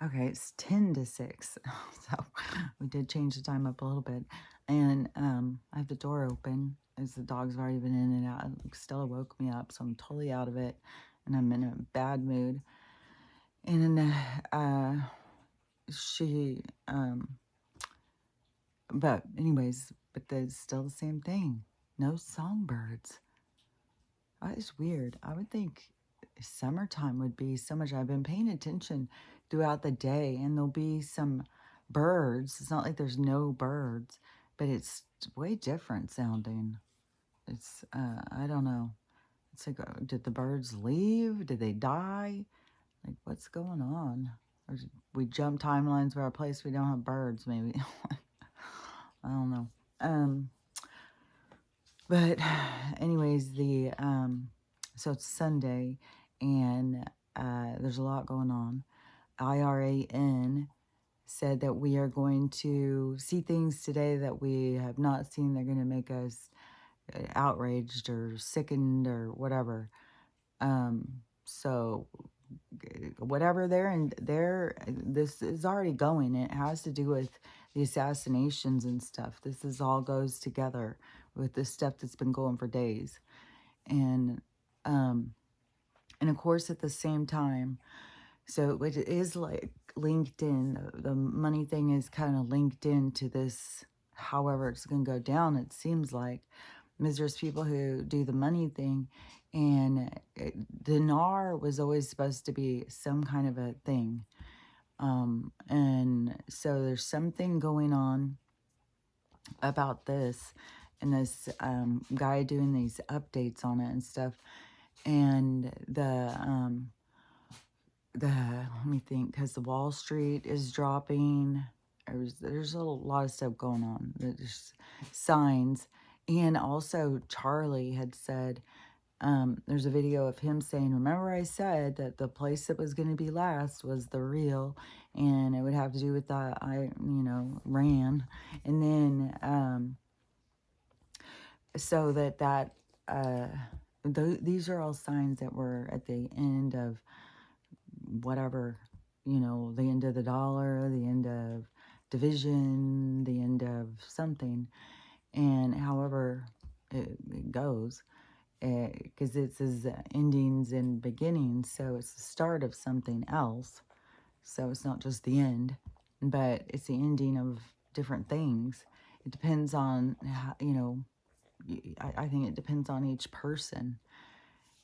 Okay, it's 10 to 6. So we did change the time up a little bit. And I have the door open as the dogs have already been in and out. Stella woke me up, so I'm totally out of it and I'm in a bad mood. And she, but anyways, but it's still the same thing. No songbirds. It's weird. I would think summertime would be so much. I've been paying attention throughout the day, and there'll be some birds. It's not like there's no birds, but it's way different sounding. It's, I don't know. It's like, did the birds leave? Did they die? Like, what's going on? Or we jump timelines where a place we don't have birds, maybe. I don't know. But anyways, so it's Sunday, and there's a lot going on. IRAN said that we are going to see things today that we have not seen. They're going to make us outraged or sickened or whatever. So whatever they're in there, this is already going. It has to do with the assassinations and stuff. This is all goes together with this stuff that's been going for days. And and of course at the same time, so it is like linked in, the money thing is kind of linked into this, however it's going to go down, it seems like, because there's people who do the money thing, and dinar was always supposed to be some kind of a thing. And so there's something going on about this, and this guy doing these updates on it and stuff. And let me think, because the Wall Street is dropping. There's a lot of stuff going on. There's signs. And also Charlie had said, there's a video of him saying, remember I said that the place that was going to be last was the real, and it would have to do with that, ran. And then, so these are all signs that we're at the end of whatever, the end of the dollar, the end of division, the end of something. And however it goes, because it says endings and beginnings, so it's the start of something else. So it's not just the end, but it's the ending of different things. It depends on how, I think it depends on each person.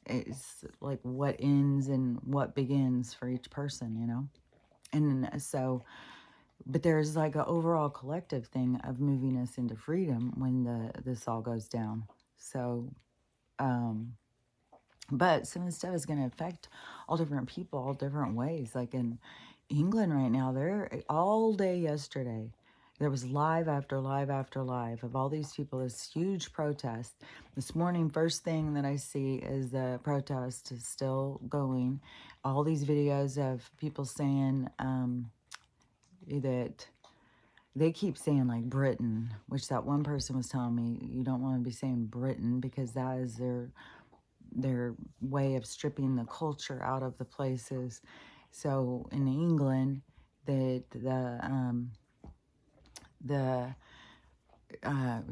It's like what ends and what begins for each person. And so, but there's like an overall collective thing of moving us into freedom when this all goes down. So, but some of the stuff is going to affect all different people, all different ways. Like in England right now, they're all day yesterday, there was live after live after live of all these people, this huge protest. This morning, first thing that I see is the protest is still going. All these videos of people saying that they keep saying like Britain, which that one person was telling me, you don't want to be saying Britain because that is their way of stripping the culture out of the places. So in England,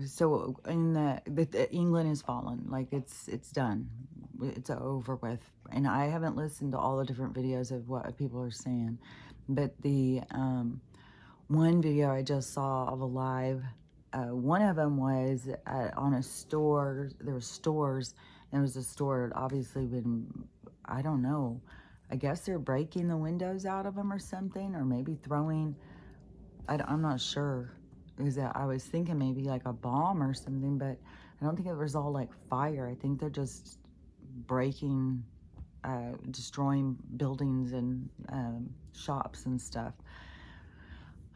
so in the England has fallen, like it's done, it's over with. And I haven't listened to all the different videos of what people are saying, but the one video I just saw of a live, one of them was on a store. There were stores, and it was a store that obviously been, I don't know, I guess they're breaking the windows out of them or something, or maybe throwing, I'm not sure. Because I was thinking maybe like a bomb or something, but I don't think it was all like fire. I think they're just breaking, destroying buildings and shops and stuff.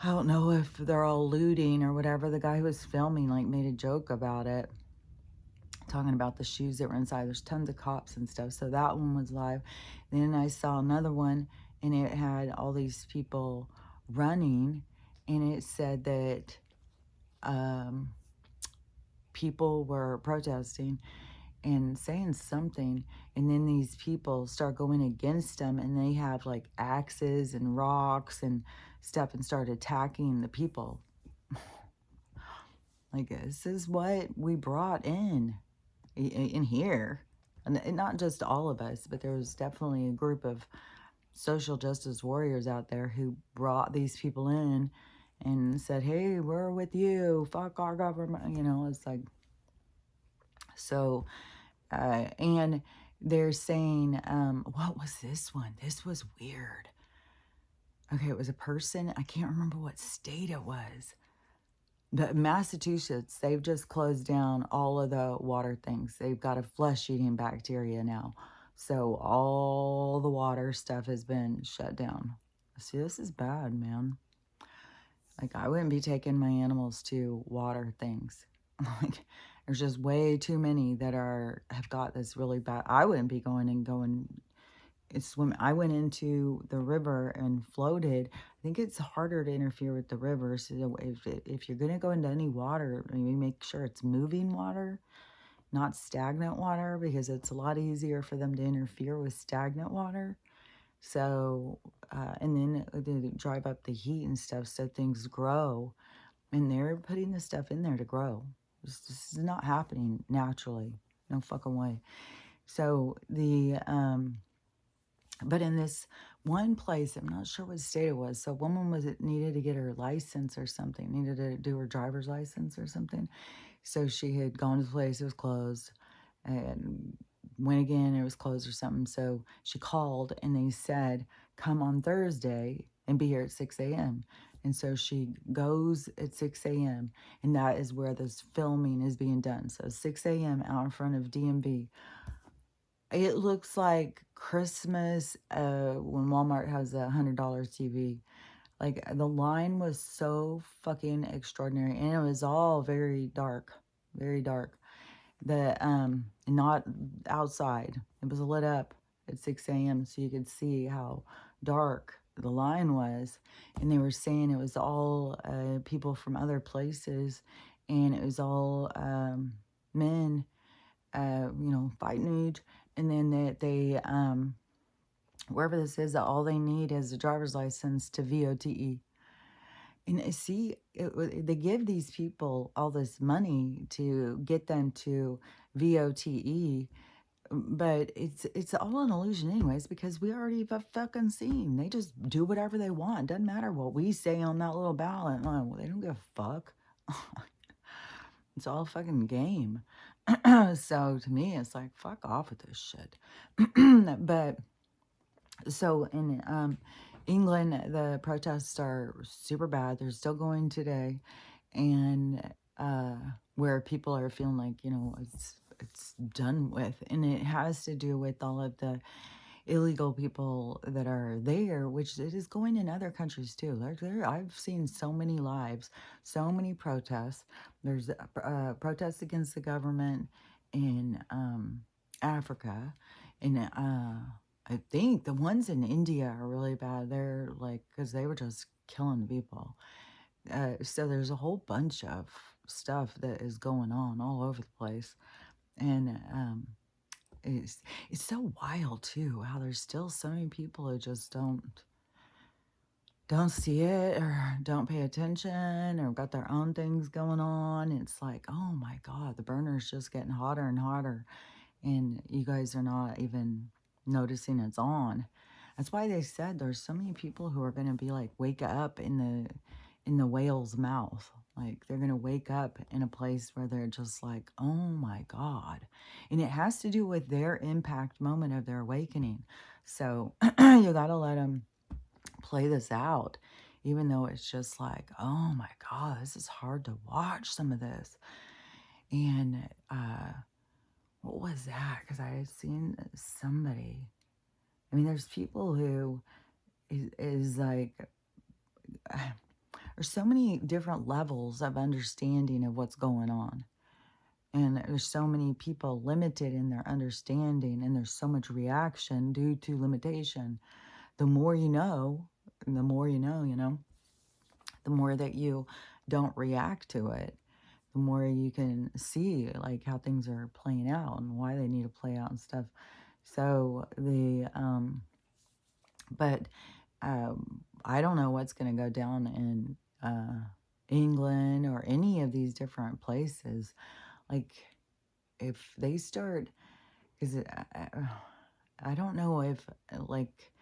I don't know if they're all looting or whatever. The guy who was filming like made a joke about it, talking about the shoes that were inside. There's tons of cops and stuff. So that one was live. Then I saw another one, and it had all these people running, and it said that people were protesting, and saying something, and then these people start going against them, and they have like axes and rocks and stuff and start attacking the people. Like, this is what we brought in here. And not just all of us, but there was definitely a group of social justice warriors out there who brought these people in and said, hey, we're with you, fuck our government. It's like, so, and they're saying, what was this one? This was weird. Okay, it was a person, I can't remember what state it was. But Massachusetts, they've just closed down all of the water things. They've got a flesh-eating bacteria now. So all the water stuff has been shut down. See, this is bad, man. Like, I wouldn't be taking my animals to water things. Like, there's just way too many that have got this really bad. I wouldn't be going swim. I went into the river and floated. I think it's harder to interfere with the river. So if you're going to go into any water, maybe make sure it's moving water, not stagnant water, because it's a lot easier for them to interfere with stagnant water. So, and then they drive up the heat and stuff so things grow. And they're putting the stuff in there to grow. This is not happening naturally. No fucking way. So but in this one place, I'm not sure what state it was. So a woman needed to get her license or something, needed to do her driver's license or something. So she had gone to the place, it was closed, and went again, it was closed or something. So she called and they said, come on Thursday and be here at 6 a.m. And so she goes at 6 a.m. and that is where this filming is being done. So 6 a.m. out in front of DMV. It looks like Christmas when Walmart has a $100 TV. Like, the line was so fucking extraordinary, and it was all very dark, very dark. Not outside. It was lit up at 6 a.m. so you could see how dark the line was. And they were saying it was all people from other places, and it was all men, fighting age. And then they wherever this is, all they need is a driver's license to VOTE. And see, they give these people all this money to get them to VOTE, but it's all an illusion anyways, because we already have fucking seen. They just do whatever they want. Doesn't matter what we say on that little ballot. Oh, they don't give a fuck. It's all a fucking game. So to me, it's like, fuck off with this shit. But so in England, the protests are super bad. They're still going today, and where people are feeling like, it's done with, and it has to do with all of the illegal people that are there, which it is going in other countries too. I've seen so many lives, so many protests. There's protests against the government in Africa, and I think the ones in India are really bad. They're like, because they were just killing people. So there's a whole bunch of stuff that is going on all over the place, and it's so wild too how there's still so many people who just don't see it or don't pay attention or got their own things going on. It's like, oh my God, the burner's just getting hotter and hotter, and you guys are not even noticing it's on. That's why they said there's so many people who are going to be like, wake up in the whale's mouth. Like, they're going to wake up in a place where they're just like, oh my God. And it has to do with their impact moment of their awakening. So you got to let them play this out, even though it's just like, oh my God, this is hard to watch some of this. And what was that? Because I had seen somebody. I mean, there's people who is like, there's so many different levels of understanding of what's going on. And there's so many people limited in their understanding, and there's so much reaction due to limitation. The more you know, the more you know, the more that you don't react to it, the more you can see like how things are playing out and why they need to play out and stuff. So but I don't know what's going to go down in England or any of these different places. Like if they start, because I don't know if like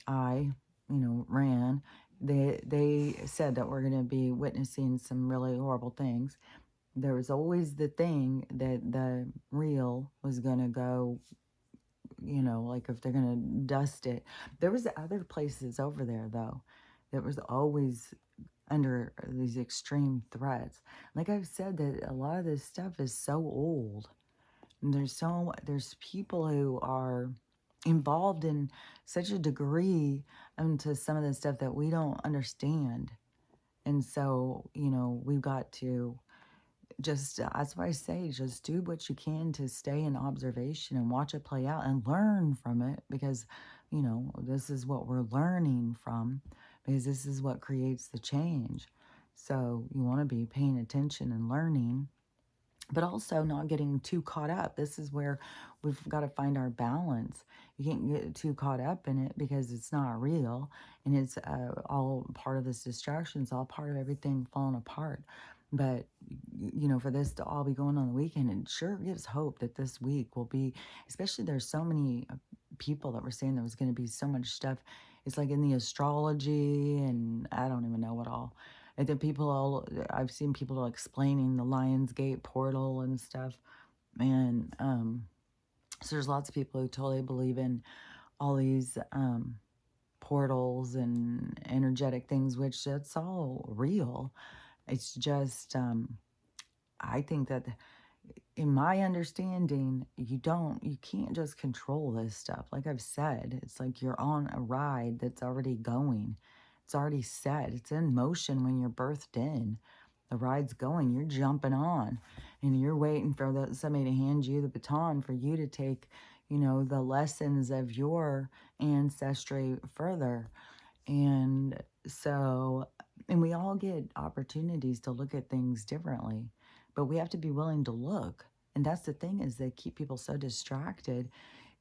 I, ran. They said that we're going to be witnessing some really horrible things. There was always the thing that the real was going to go, like if they're going to dust it. There was other places over there though that was always under these extreme threats. Like I've said, that a lot of this stuff is so old. And there's people who are involved in such a degree into some of the stuff that we don't understand. And so, we've got to just, that's why I say, just do what you can to stay in observation and watch it play out and learn from it, because, this is what we're learning from, because this is what creates the change. So you want to be paying attention and learning, but also not getting too caught up. This is where we've got to find our balance. You can't get too caught up in it because it's not real, and it's all part of this distraction. It's all part of everything falling apart. But, for this to all be going on the weekend, it sure gives hope that this week will be, especially there's so many people that were saying there was going to be so much stuff. It's like in the astrology and I don't even know what all. And then I've seen people explaining the Lionsgate portal and stuff. And so there's lots of people who totally believe in all these portals and energetic things, which that's all real. It's just, I think that in my understanding, you can't just control this stuff. Like I've said, it's like you're on a ride that's already going. It's already set. It's in motion when you're birthed in. The ride's going. You're jumping on. And you're waiting for somebody to hand you the baton for you to take, the lessons of your ancestry further. And so, and we all get opportunities to look at things differently, but we have to be willing to look. And that's the thing, is they keep people so distracted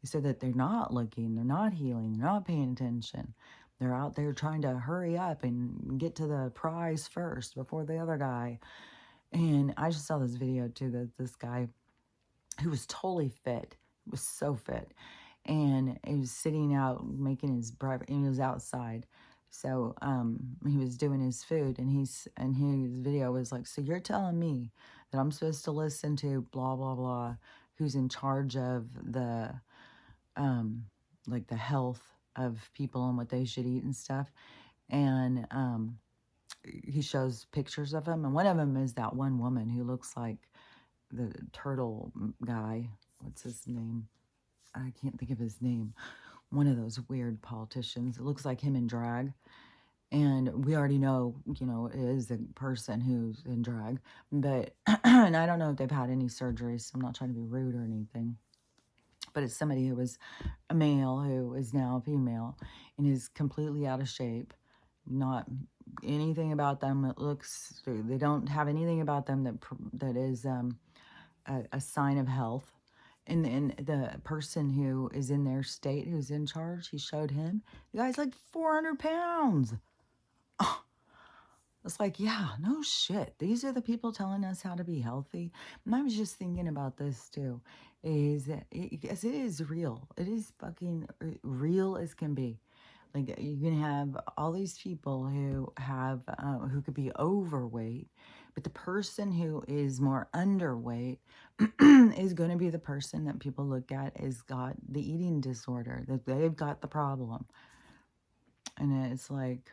so that they're not looking, they're not healing, they're not paying attention. They're out there trying to hurry up and get to the prize first before the other guy. And I just saw this video too, that this guy who was totally fit, was so fit, and he was sitting out making his breakfast, and he was outside. So he was doing his food, and his video was like, so you're telling me that I'm supposed to listen to blah blah blah, who's in charge of the like the health of people and what they should eat and stuff. And he shows pictures of them, and one of them is that one woman who looks like the turtle guy. What's his name? I can't think of his name. One of those weird politicians. It looks like him in drag. And we already know, it is a person who's in drag. But, and I don't know if they've had any surgeries, so I'm not trying to be rude or anything. But it's somebody who was a male who is now a female and is completely out of shape. Not anything about them that looks, they don't have anything about them that is a sign of health. And the person who is in their state, who's in charge, he showed him. The guy's like 400 pounds. Oh, it's like, yeah, no shit. These are the people telling us how to be healthy. And I was just thinking about this too. Yes, it is real. It is fucking real as can be. Like you can have all these people who could be overweight, but the person who is more underweight is going to be the person that people look at as got the eating disorder, that they've got the problem. And it's like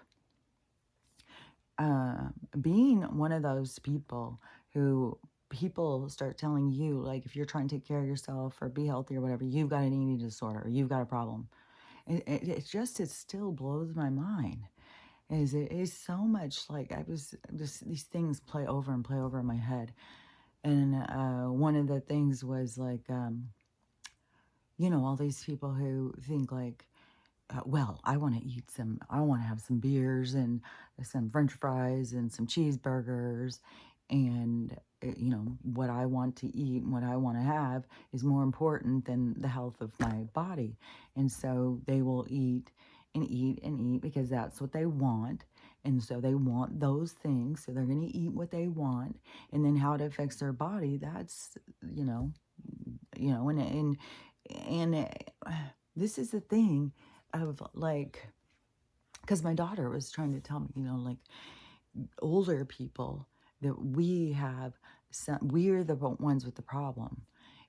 being one of those people who people start telling you, like, if you're trying to take care of yourself or be healthy or whatever, you've got an eating disorder or you've got a problem. It still blows my mind. It is so much like these things play over and play over in my head. And one of the things was like, all these people who think like, well, I want to have some beers and some French fries and some cheeseburgers. And you know, what I want to eat and what I want to have is more important than the health of my body. And so they will eat and eat and eat because that's what they want. And so they want those things. So they're going to eat what they want. And then how it affects their body, that's, you know, and this is the thing of like, because my daughter was trying to tell me, you know, like older people that we have we're the ones with the problem,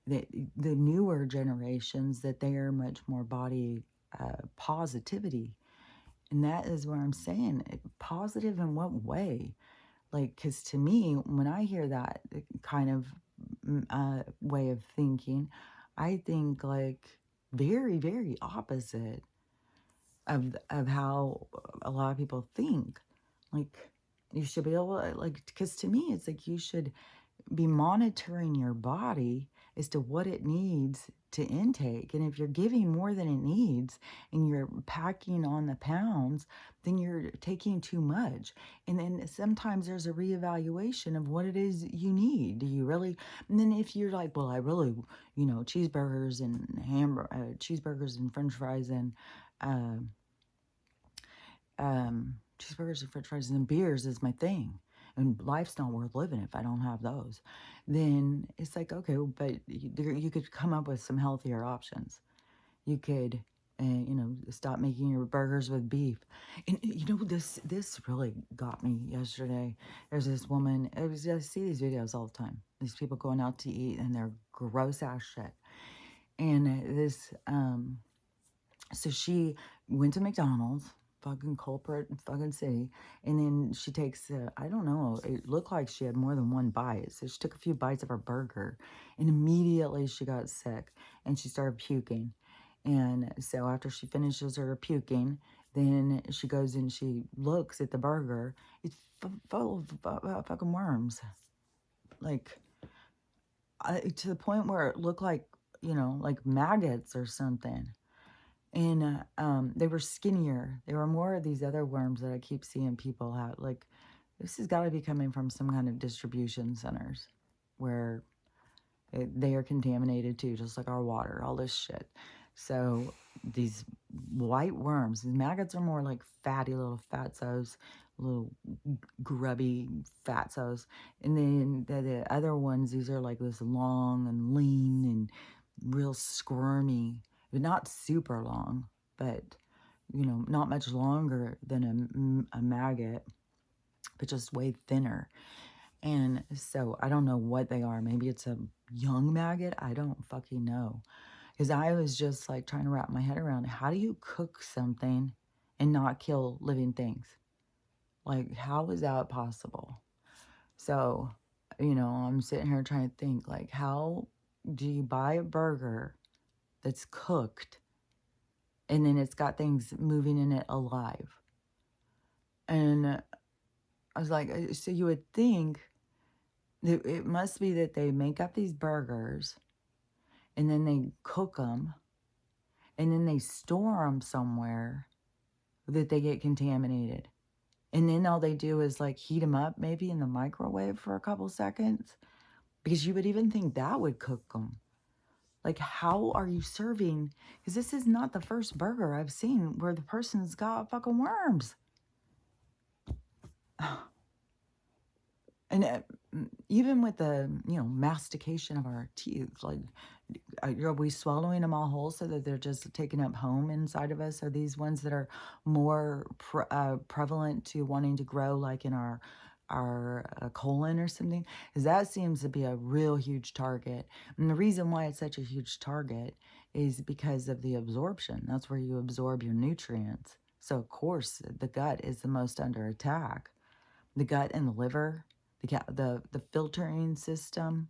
that the newer generations, that they are much more body positivity. And that is where I'm saying positive in what way? Like, because to me, when I hear that kind of way of thinking, I think like very, very opposite of how a lot of people think. Like, you should be able to, like, because to me, it's like you should be monitoring your body as to what it needs to intake. And if you're giving more than it needs and you're packing on the pounds, then you're taking too much. And then sometimes there's a reevaluation of what it is you need. Do you really? And then if you're like, well, I really, you know, cheeseburgers and cheeseburgers and French fries and uh, cheeseburgers and French fries and beers is my thing, and life's not worth living if I don't have those, then it's like, okay, but you could come up with some healthier options. You could, you know, stop making your burgers with beef. And you know, this really got me yesterday. There's this woman. I see these videos all the time. These people going out to eat and they're gross ass shit. And this, so she went to McDonald's, fucking culprit, fucking city, and then she takes, I don't know, it looked like she had more than one bite. So she took a few bites of her burger, and immediately she got sick, and she started puking. And so after she finishes her puking, then she goes and she looks at the burger. It's full of fucking worms, like to the point where it looked like, you know, like maggots or something. And they were skinnier. They were more of these other worms that I keep seeing people have. Like, this has got to be coming from some kind of distribution centers where they are contaminated too, just like our water, all this shit. So these white worms, these maggots are more like fatty little fatzos, little grubby fatzos. And then the other ones, these are like this long and lean and real squirmy, but not super long, but, you know, not much longer than a maggot, but just way thinner. And so I don't know what they are. Maybe it's a young maggot. I don't fucking know. Because I was just like trying to wrap my head around, how do you cook something and not kill living things? Like, how is that possible? So, you know, I'm sitting here trying to think, like, how do you buy a burger that's cooked and then it's got things moving in it alive? And I was like, so you would think that it must be that they make up these burgers and then they cook them and then they store them somewhere that they get contaminated. And then all they do is like heat them up maybe in the microwave for a couple seconds, because you would even think that would cook them. Like, how are you serving? Because this is not the first burger I've seen where the person's got fucking worms. And even with the, you know, mastication of our teeth, like, are we swallowing them all whole so that they're just taking up home inside of us? Are these ones that are more prevalent to wanting to grow, like in our colon or something? Because that seems to be a real huge target. And the reason why it's such a huge target is because of the absorption. That's where you absorb your nutrients. So of course the gut is the most under attack. The gut and the liver, the filtering system.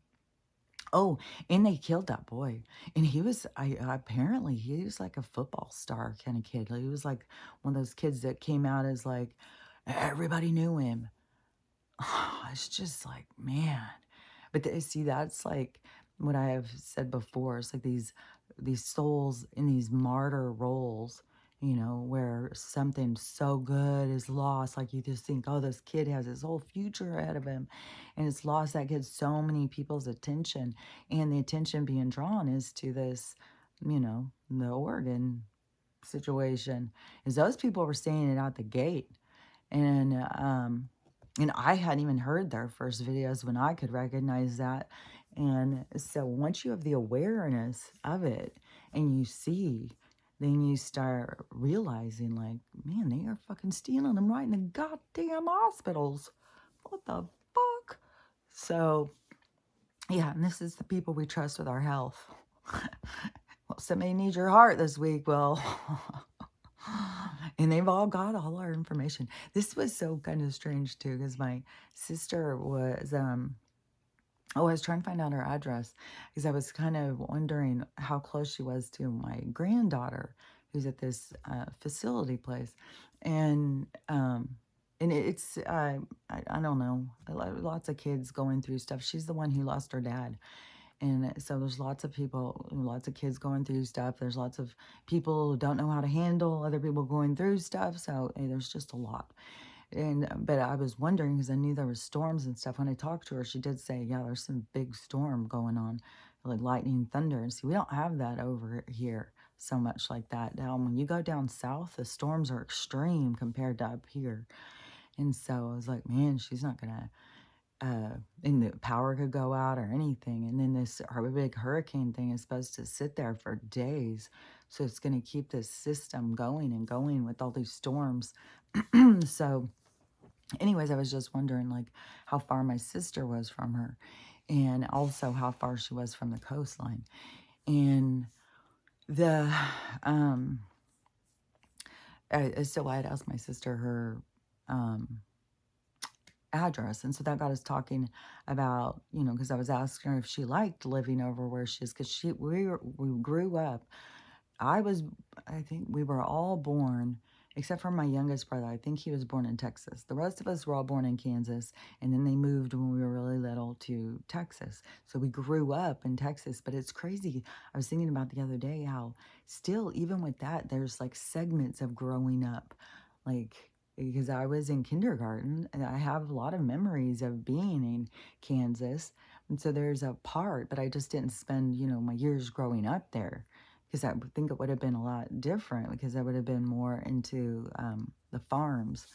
Oh, and they killed that boy. And he was, apparently, he was like a football star kind of kid. Like, he was like one of those kids that came out as like, everybody knew him. It's just like, man. But see, that's like what I have said before. It's like these souls in these martyr roles. you know, where something so good is lost. Like you just think, oh, this kid has his whole future ahead of him, and it's lost. That gets so many people's attention, and the attention being drawn is to this, you know, the organ situation. Is those people were saying it out the gate, and I hadn't even heard their first videos when I could recognize that. And so once you have the awareness of it and you see, then you start realizing, like, man, they are fucking stealing them right in the goddamn hospitals. What the fuck? So, yeah, and this is the people we trust with our health. Well, somebody needs your heart this week. Well, and they've all got all our information. This was so kind of strange too, because my sister was oh, I was trying to find out her address because I was kind of wondering how close she was to my granddaughter who's at this facility place. And it's I don't know, lots of kids going through stuff. She's the one who lost her dad. And so there's lots of people, lots of kids going through stuff. There's lots of people who don't know how to handle other people going through stuff. So there's just a lot. And but I was wondering because I knew there was storms and stuff. When I talked to her, she did say, "Yeah, there's some big storm going on, like lightning and thunder." And see, we don't have that over here so much like that. Down when you go down south, the storms are extreme compared to up here. And so I was like, "Man, she's not gonna." And the power could go out or anything. And then this big hurricane thing is supposed to sit there for days. So it's going to keep this system going and going with all these storms. So, anyways, I was just wondering, like, how far my sister was from her and also how far she was from the coastline. And the, so I had asked my sister her, address. And so that got us talking about, you know, because I was asking her if she liked living over where she is, because we grew up. I think we were all born, except for my youngest brother. I think he was born in Texas. The rest of us were all born in Kansas, and then they moved when we were really little to Texas. So we grew up in Texas, but it's crazy. I was thinking about the other day how still, even with that, there's like segments of growing up, like because I was in kindergarten and I have a lot of memories of being in Kansas. And so there's a part, but I just didn't spend, you know, my years growing up there because I would think it would have been a lot different because I would have been more into the farms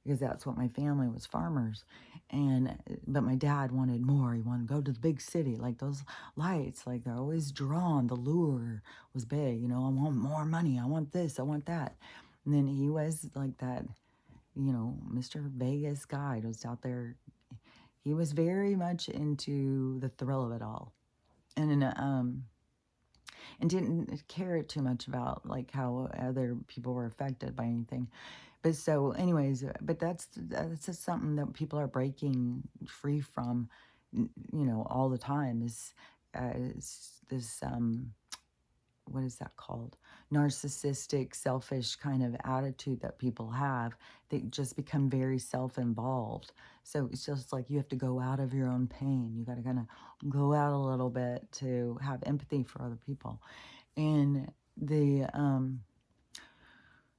because that's what my family was, farmers. And but my dad wanted more. He wanted to go to the big city, like those lights, like they're always drawn. The lure was big, you know, I want more money. I want this, I want that. And then he was like that, you know, Mr. Vegas guy was out there. He was very much into the thrill of it all. And didn't care too much about like how other people were affected by anything. But so anyways, but that's just something that people are breaking free from, you know, all the time is this what is that called? Narcissistic, selfish kind of attitude that people have. They just become very self-involved. So it's just like you have to go out of your own pain. You got to kind of go out a little bit to have empathy for other people. And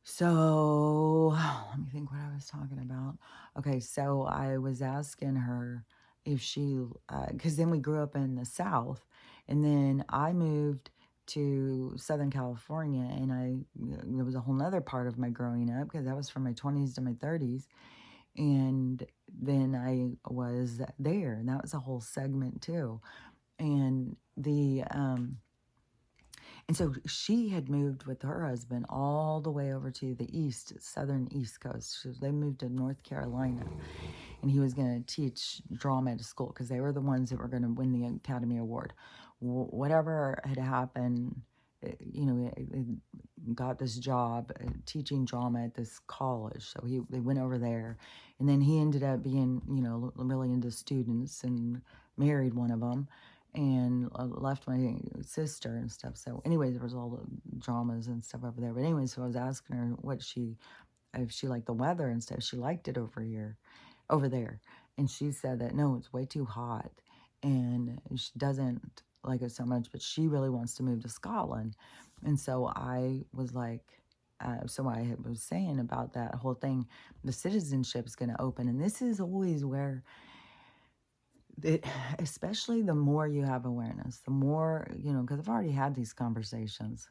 so let me think what I was talking about. Okay, so I was asking her if she, because then we grew up in the South, and then I moved to Southern California, and there was a whole nother part of my growing up because that was from my 20s to my 30s, and then I was there, and that was a whole segment too, and and so she had moved with her husband all the way over to the southern East Coast. They moved to North Carolina, and he was going to teach drama at a school because they were the ones that were going to win the Academy Award. Whatever had happened, you know, got this job teaching drama at this college. So they went over there, and then he ended up being, you know, really into students and married one of them and left my sister and stuff. So anyways, there was all the dramas and stuff over there. But anyways, so I was asking her if she liked the weather and stuff. She liked it over there. And she said that, no, it's way too hot. And she doesn't like it so much, but she really wants to move to Scotland. And so I was like, so I was saying about that whole thing, the citizenship's going to open. And this is always where it, especially the more you have awareness, the more, because I've already had these conversations.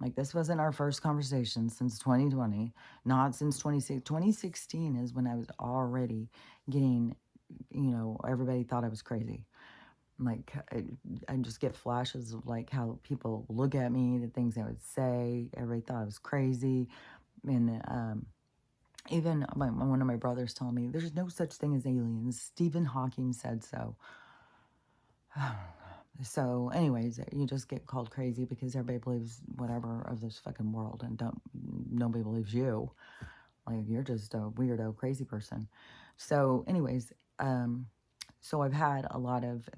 Like, this wasn't our first conversation since 2020, not since 2016 is when I was already getting, everybody thought I was crazy. Like, I just get flashes of like how people look at me, the things I would say. Everybody thought I was crazy. And even one of my brothers told me, there's no such thing as aliens. Stephen Hawking said so. So anyways, you just get called crazy because everybody believes whatever of this fucking world, and nobody believes you. Like, you're just a weirdo, crazy person. So anyways, so I've had a lot of,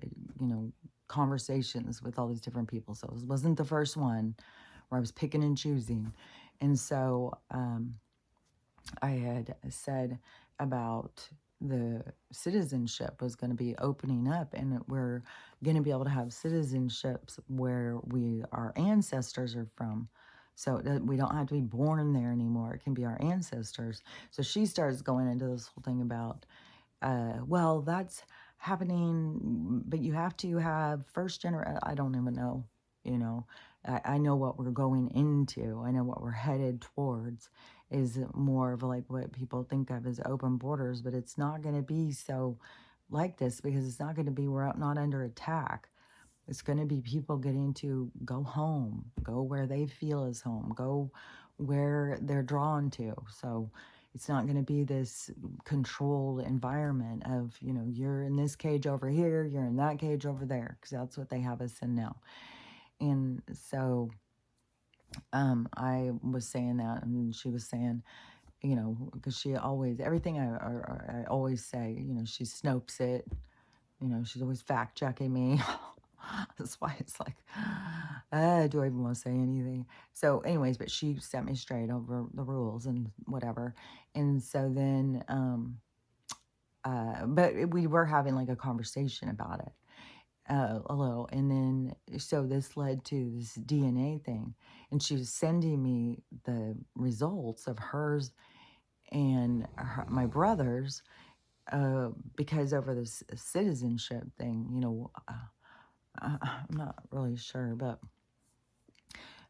conversations with all these different people. So it wasn't the first one where I was picking and choosing. And so I had said about the citizenship was going to be opening up, and we're going to be able to have citizenships where our ancestors are from. So that we don't have to be born there anymore. It can be our ancestors. So she starts going into this whole thing about, well, that's happening, but you have to have first generation. I don't even know, I know what we're going into. I know what we're headed towards is more of like what people think of as open borders, but it's not going to be so like this, because it's not going to be, we're not under attack. It's going to be people getting to go home, go where they feel is home, go where they're drawn to. So it's not going to be this controlled environment of, you're in this cage over here, you're in that cage over there, because that's what they have us in now. And so I was saying that, and she was saying, because she always, everything I always say, she snopes it, she's always fact checking me. That's why it's like, do I even want to say anything? So anyways, but she set me straight over the rules and whatever. And so then, but we were having like a conversation about it. A little, and then so this led to this DNA thing, and she was sending me the results of hers and my brother's, because over this citizenship thing, I'm not really sure, but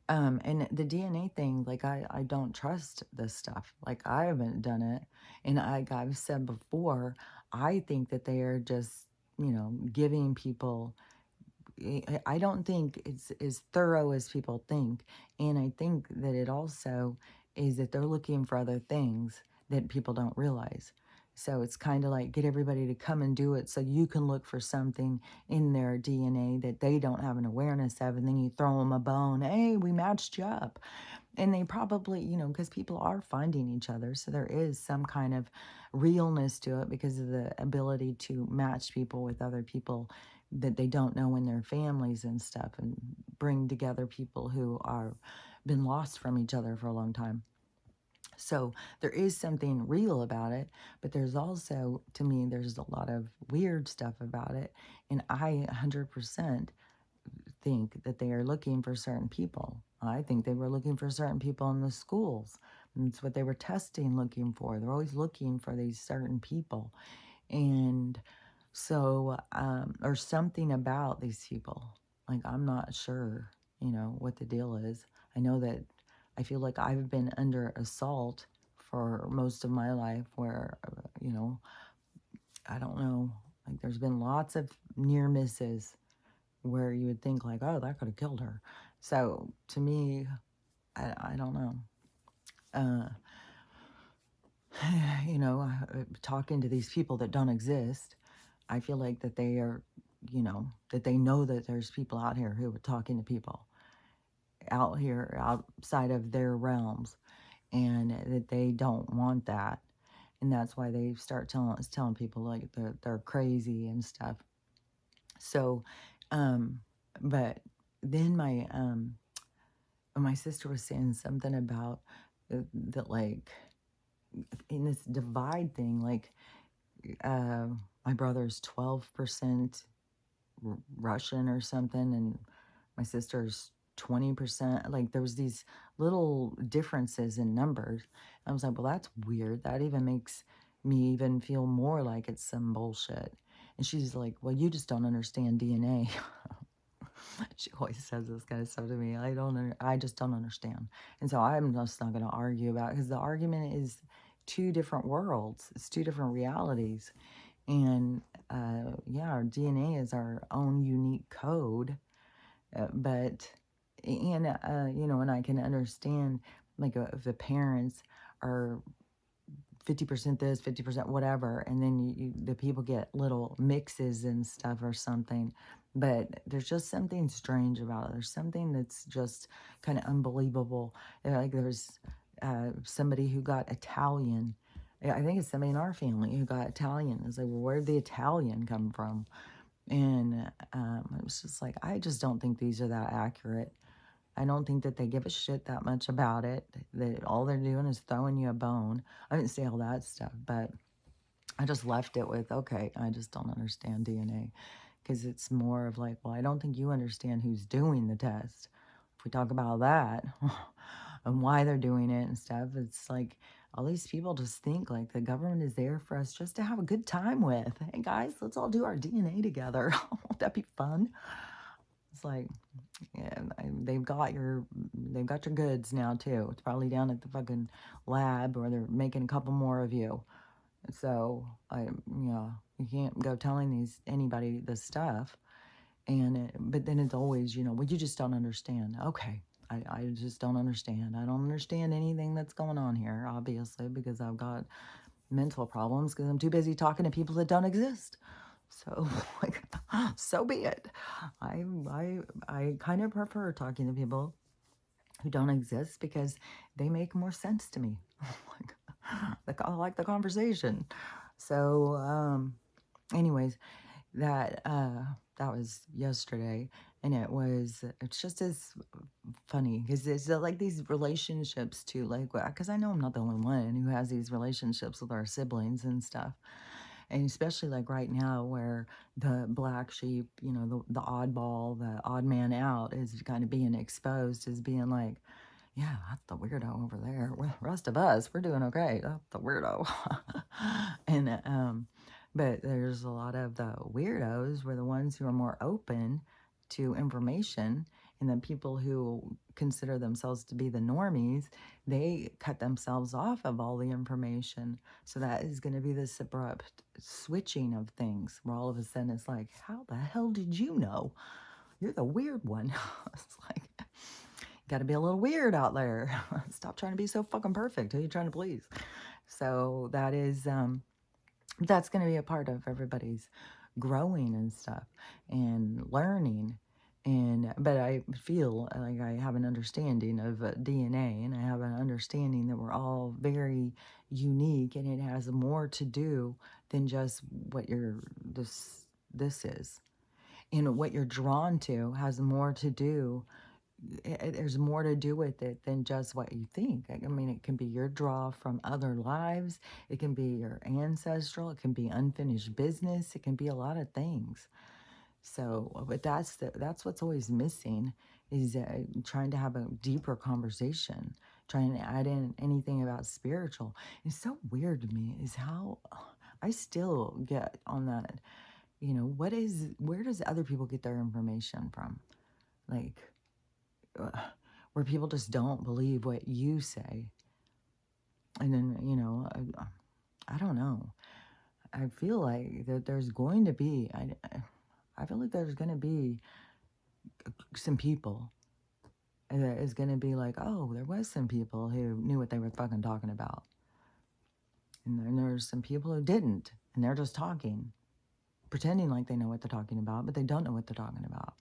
and the DNA thing, like, I don't trust this stuff. Like, I haven't done it, and I've said before, I think that they are just, giving people. I don't think it's as thorough as people think. And I think that it also is that they're looking for other things that people don't realize. So it's kind of like, get everybody to come and do it so you can look for something in their DNA that they don't have an awareness of. And then you throw them a bone. Hey, we matched you up. And they probably, because people are finding each other. So there is some kind of realness to it because of the ability to match people with other people that they don't know in their families and stuff, and bring together people who are been lost from each other for a long time. So there is something real about it, but there's also, to me, there's a lot of weird stuff about it. And I 100% think that they are looking for certain people. I think they were looking for certain people in the schools. That's what they were testing, looking for. They're always looking for these certain people. And so, or something about these people. Like, I'm not sure, what the deal is. I know that I feel like I've been under assault for most of my life where, I don't know, like, there's been lots of near misses where you would think like, oh, that could have killed her. So to me, I don't know. Talking to these people that don't exist, I feel like that they are, that they know that there's people out here who are talking to people out here outside of their realms, and that they don't want that. And that's why they start telling people like they're crazy and stuff. So, but then my sister was saying something about that, like, in this divide thing, like, my brother's 12% Russian or something, and my sister's 20%. Like there was these little differences in numbers. I was like, well, that's weird. That even makes me even feel more like it's some bullshit. And she's like, well, you just don't understand DNA. She always says this kind of stuff to me. I just don't understand. And so I'm just not going to argue about it because the argument is two different worlds. It's two different realities. And yeah, our DNA is our own unique code. But, and, you know, and I can understand like if the parents are 50% this, 50% whatever, and then the people get little mixes and stuff or something. But there's just something strange about it. There's something that's just kind of unbelievable. Like there's somebody who got Italian. I think it's somebody in our family who got Italian. It's like, well, where did the Italian come from? And it was just like, I just don't think these are that accurate. I don't think that they give a shit that much about it. That all they're doing is throwing you a bone. I didn't say all that stuff, but I just left it with, okay, I just don't understand DNA. Because it's more of like, well, I don't think you understand who's doing the test. If we talk about that and why they're doing it and stuff, it's like all these people just think like the government is there for us just to have a good time with. Hey guys, let's all do our DNA together. Won't that be fun? It's like, yeah, they've got your goods now too. It's probably down at the fucking lab where they're making a couple more of you. So yeah, you can't go telling anybody this stuff. And but then it's always, you know, well, you just don't understand. Okay, I just don't understand. I don't understand anything that's going on here, obviously, because I've got mental problems because I'm too busy talking to people that don't exist. So, like, so be it. I kind of prefer talking to people who don't exist because they make more sense to me. I like the conversation. So, anyways, that was yesterday, and it's just as funny because it's like these relationships too, like because I know I'm not the only one who has these relationships with our siblings and stuff. And especially like right now where the black sheep, you know, the oddball, the odd man out is kind of being exposed as being like, yeah, that's the weirdo over there. Well, the rest of us, we're doing okay. That's the weirdo. And but there's a lot of the weirdos were the ones who are more open to information, and then people who consider themselves to be the normies, they cut themselves off of all the information. So that is going to be this abrupt switching of things where all of a sudden it's like, how the hell did you know? You're the weird one. It's like, got to be a little weird out there. Stop trying to be so fucking perfect. Who are you trying to please? So that's going to be a part of everybody's growing and stuff and learning. But I feel like I have an understanding of DNA, and I have an understanding that we're all very unique, and it has more to do than just what this is. And what you're drawn to has more to do, there's more to do with it than just what you think. I mean, it can be your draw from other lives. It can be your ancestral. It can be unfinished business. It can be a lot of things. So, but that's what's always missing is trying to have a deeper conversation, trying to add in anything about spiritual. It's so weird to me is how I still get on that, you know, where does other people get their information from? Like, where people just don't believe what you say. And then, you know, I don't know. I feel like that there's going to be, I feel like there's going to be some people that is going to be like, oh, there was some people who knew what they were fucking talking about. And then there's some people who didn't. And they're just talking, pretending like they know what they're talking about, but they don't know what they're talking about.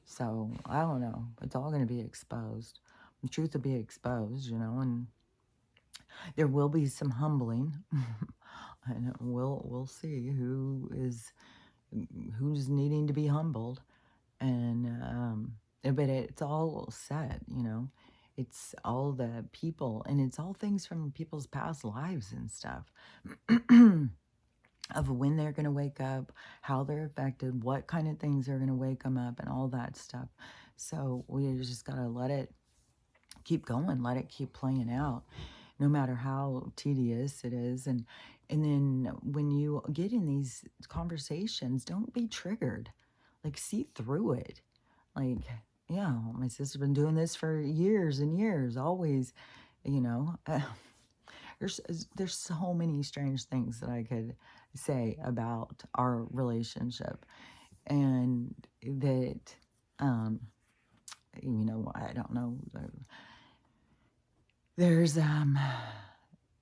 So, I don't know. It's all going to be exposed. The truth will be exposed, you know, and there will be some humbling. And we'll see who's needing to be humbled. And but it's all set, you know. It's all the people, and it's all things from people's past lives and stuff. Of when they're going to wake up, how they're affected, what kind of things are going to wake them up, and all that stuff. So we just got to let it keep going, let it keep playing out, no matter how tedious it is. And then when you get in these conversations, don't be triggered. Like, see through it. Like, yeah, my sister's been doing this for years and years, always, you know. There's there's so many strange things that I could say about our relationship, and that, um, I don't know. There's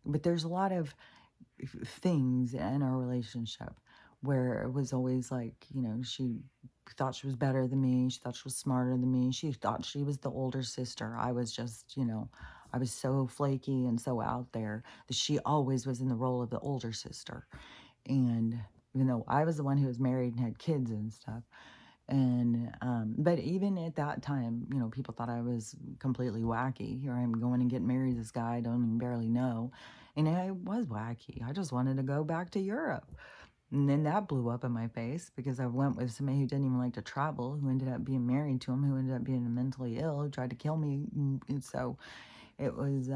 but there's a lot of things in our relationship where it was always like, she thought she was better than me. She thought she was smarter than me. She thought she was the older sister. I was just, I was so flaky and so out there that she always was in the role of the older sister. And even though I was the one who was married and had kids and stuff, and but even at that time, people thought I was completely wacky. Here I'm going and getting married to this guy I don't even barely know. And I was wacky. I just wanted to go back to Europe. And then that blew up in my face because I went with somebody who didn't even like to travel, who ended up being married to him, who ended up being mentally ill, who tried to kill me. And so it was,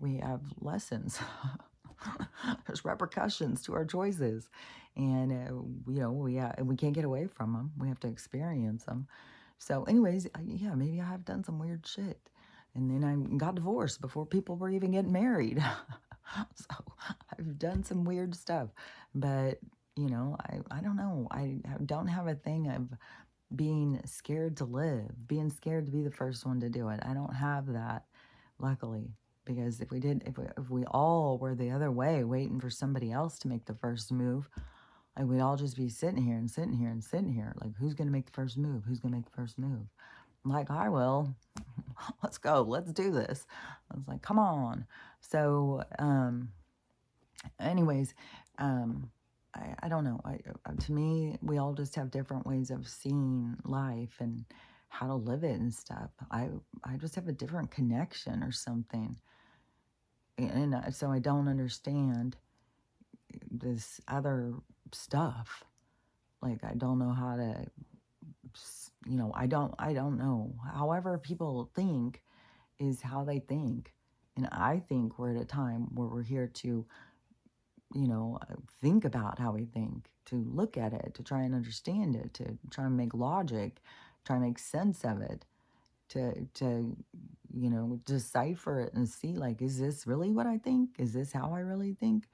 we have lessons. There's repercussions to our choices, and we can't get away from them. We have to experience them. So, anyways, yeah, maybe I have done some weird shit, and then I got divorced before people were even getting married. So I've done some weird stuff, but I don't know. I don't have a thing of being scared to live, being scared to be the first one to do it. I don't have that, luckily, because if we all were the other way, waiting for somebody else to make the first move, like we'd all just be sitting here and sitting here and sitting here. Like, who's gonna make the first move? Who's gonna make the first move? Like, I will. Let's go. Let's do this. I was like, come on. So, anyways, um, I don't know. To me, we all just have different ways of seeing life and how to live it and stuff. I just have a different connection or something, and so I don't understand this other stuff. Like, I don't know how to, I don't know. However people think is how they think, and I think we're at a time where we're here to think about how we think, to look at it, to try and understand it, to try and make logic, try and make sense of it, to decipher it and see, like, is this really what I think? Is this how I really think?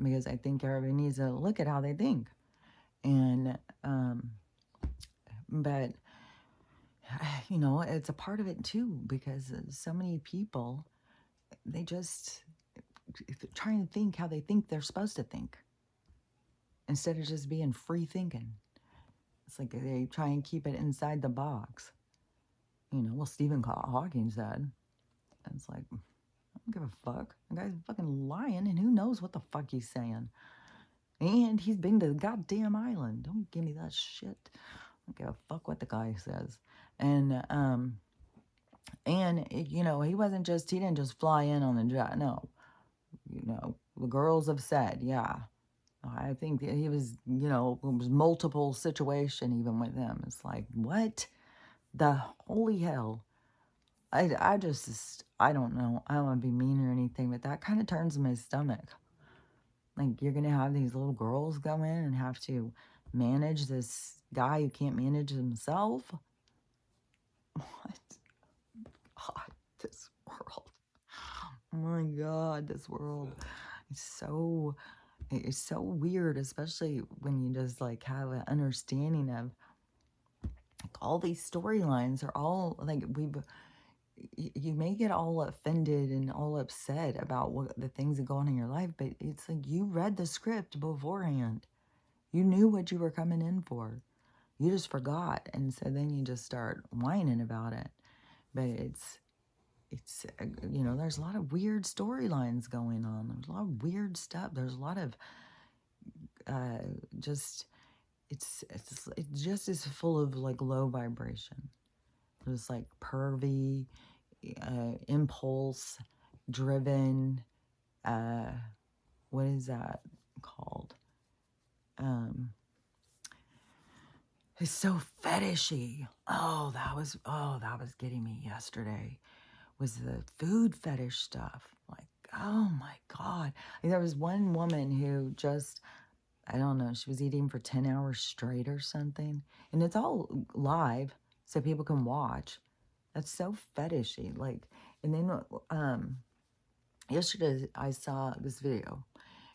Because I think everybody needs to look at how they think. And, but, it's a part of it too, because so many people, they just trying to think how they think they're supposed to think, instead of just being free thinking. It's like they try and keep it inside the box. Well, Stephen Hawking said, it's like, I don't give a fuck. The guy's fucking lying, and who knows what the fuck he's saying. And he's been to the goddamn island. Don't give me that shit. I don't give a fuck what the guy says. And he didn't just fly in on the jet. No, the girls have said, yeah. I think that he was, it was multiple situation even with him. It's like, what the holy hell? I don't know. I don't want to be mean or anything, but that kind of turns my stomach. Like, you're going to have these little girls go in and have to manage this guy who can't manage himself? What? God, this world. Oh my God, this world is it's so weird, especially when you just like have an understanding of like all these storylines are all like you may get all offended and all upset about what the things that go on in your life, but it's like you read the script beforehand. You knew what you were coming in for. You just forgot, and so then you just start whining about it. But it's there's a lot of weird storylines going on. There's a lot of weird stuff. There's a lot of just it just is full of like low vibration. Just like pervy, impulse driven, what is that called? It's so fetishy. Oh, that was getting me yesterday. Was the food fetish stuff. Like, oh my God. Like, there was one woman who just, I don't know, she was eating for 10 hours straight or something. And it's all live so people can watch. That's so fetishy. Like, and then yesterday I saw this video,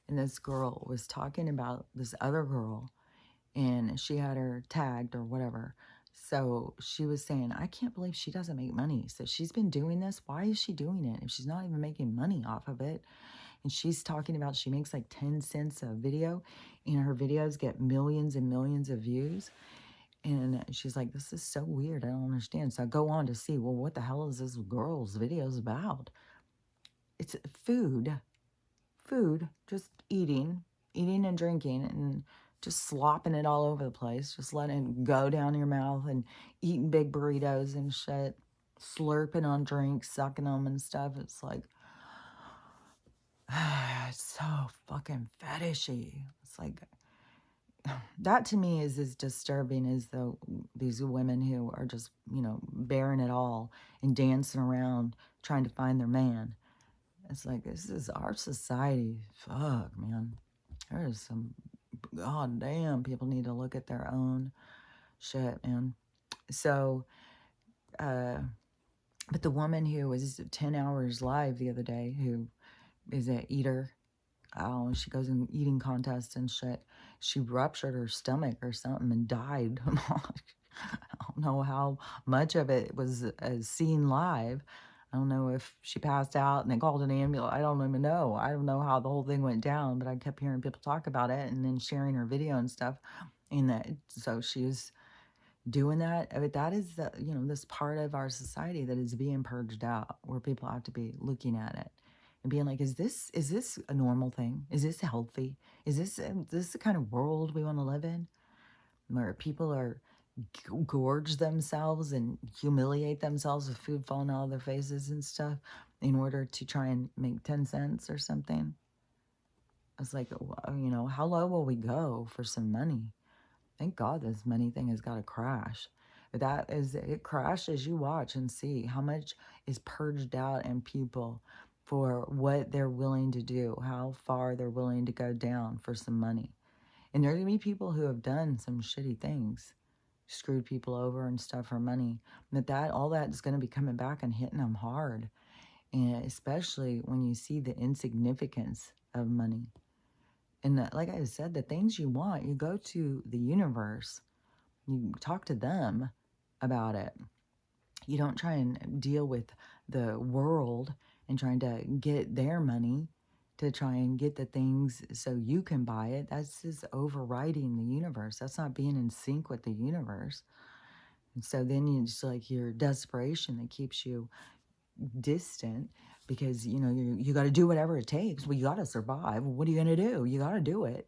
and this girl was talking about this other girl, and she had her tagged or whatever. So she was saying, I can't believe she doesn't make money. So she's been doing this. Why is she doing it if she's not even making money off of it? And she's talking about she makes like 10 cents a video, and her videos get millions and millions of views. And she's like, this is so weird. I don't understand. So I go on to see, well, what the hell is this girl's videos about? It's food, just eating and drinking, and just slopping it all over the place, just letting it go down your mouth, and eating big burritos and shit, slurping on drinks, sucking them and stuff. It's like, it's so fucking fetishy. It's like, that to me is as disturbing as these women who are just, bearing it all and dancing around trying to find their man. It's like, this is our society. Fuck, man. There is some, god damn, people need to look at their own shit, man. So, but the woman who was 10 hours live the other day, who is an eater, oh, she goes in eating contests and shit. She ruptured her stomach or something and died. I don't know how much of it was seen live. I don't know if she passed out and they called an ambulance. I don't even know. I don't know how the whole thing went down, but I kept hearing people talk about it and then sharing her video and stuff. And that, so she was doing that. But that is this part of our society that is being purged out, where people have to be looking at it and being like, is this a normal thing? Is this healthy? Is this the kind of world we want to live in, where people are gorge themselves and humiliate themselves with food falling out of their faces and stuff in order to try and make 10 cents or something? It's like, how low will we go for some money? Thank God this money thing has got to crash. But it crashes, you watch and see how much is purged out in people for what they're willing to do, how far they're willing to go down for some money. And there are going to be people who have done some shitty things, screwed people over and stuff for money. But all that is going to be coming back and hitting them hard. And especially when you see the insignificance of money. And like I said, the things you want, you go to the universe, you talk to them about it. You don't try and deal with the world and trying to get their money to try and get the things so you can buy it. That's just overriding the universe. That's not being in sync with the universe. And so then it's like your desperation that keeps you distant, because you got to do whatever it takes. Well, you got to survive. What are you going to do? You got to do it.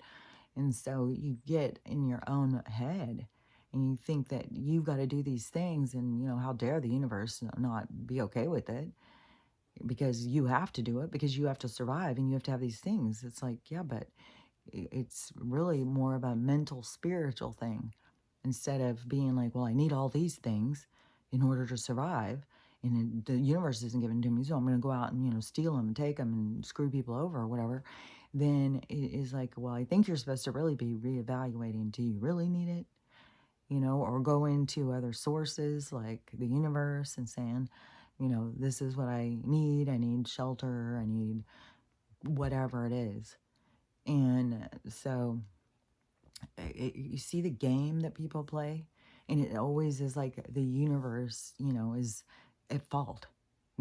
And so you get in your own head and you think that you've got to do these things, and how dare the universe not be okay with it, because you have to do it, because you have to survive and you have to have these things. It's like, yeah, but it's really more of a mental, spiritual thing, instead of being like, well, I need all these things in order to survive, and the universe isn't giving to me, so I'm going to go out and steal them and take them and screw people over or whatever. Then it is like, well, I think you're supposed to really be reevaluating, do you really need it? Or go into other sources like the universe and saying, this is what I need shelter, I need whatever it is. And so you see the game that people play, and it always is like the universe, is at fault.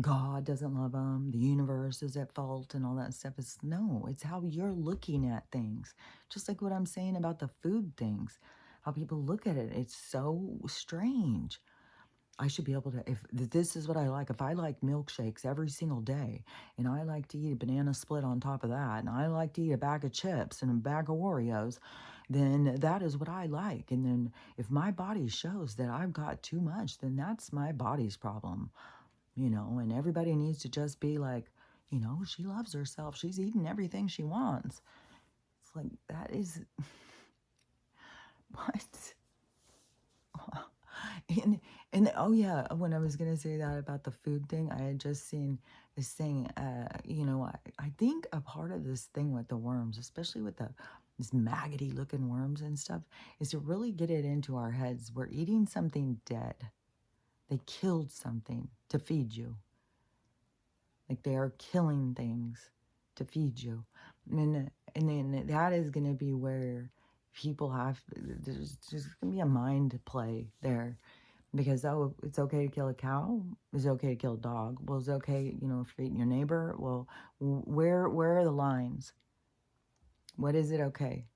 God doesn't love them. The universe is at fault and all that stuff. It's how you're looking at things. Just like what I'm saying about the food things, how people look at it. It's so strange. I should be able to, if this is what I like, if I like milkshakes every single day, and I like to eat a banana split on top of that, and I like to eat a bag of chips and a bag of Oreos, then that is what I like. And then if my body shows that I've got too much, then that's my body's problem, and everybody needs to just be like, she loves herself. She's eating everything she wants. It's like, that is, what? and oh yeah, when I was gonna say that about the food thing, I had just seen this thing. I think a part of this thing with the worms, especially with this maggoty looking worms and stuff, is to really get it into our heads. We're eating something dead. They killed something to feed you. Like they are killing things to feed you. And then that is going to be where people there's just going to be a mind play there. Because, oh, it's okay to kill a cow. It's okay to kill a dog. Well, it's okay, if you're eating your neighbor. Well, where are the lines? What is it okay?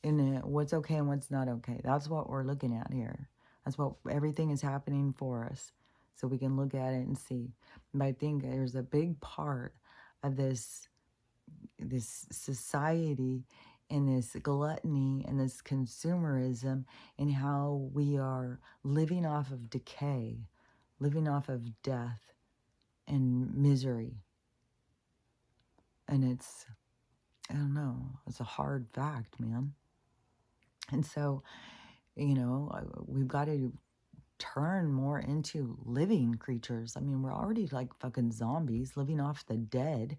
And what's okay and what's not okay? That's what we're looking at here. That's what everything is happening for us. So we can look at it and see. But I think there's a big part of this society and this gluttony and this consumerism and how we are living off of decay, living off of death and misery. And I don't know, it's a hard fact, man. And so, we've got to turn more into living creatures. I mean, we're already like fucking zombies living off the dead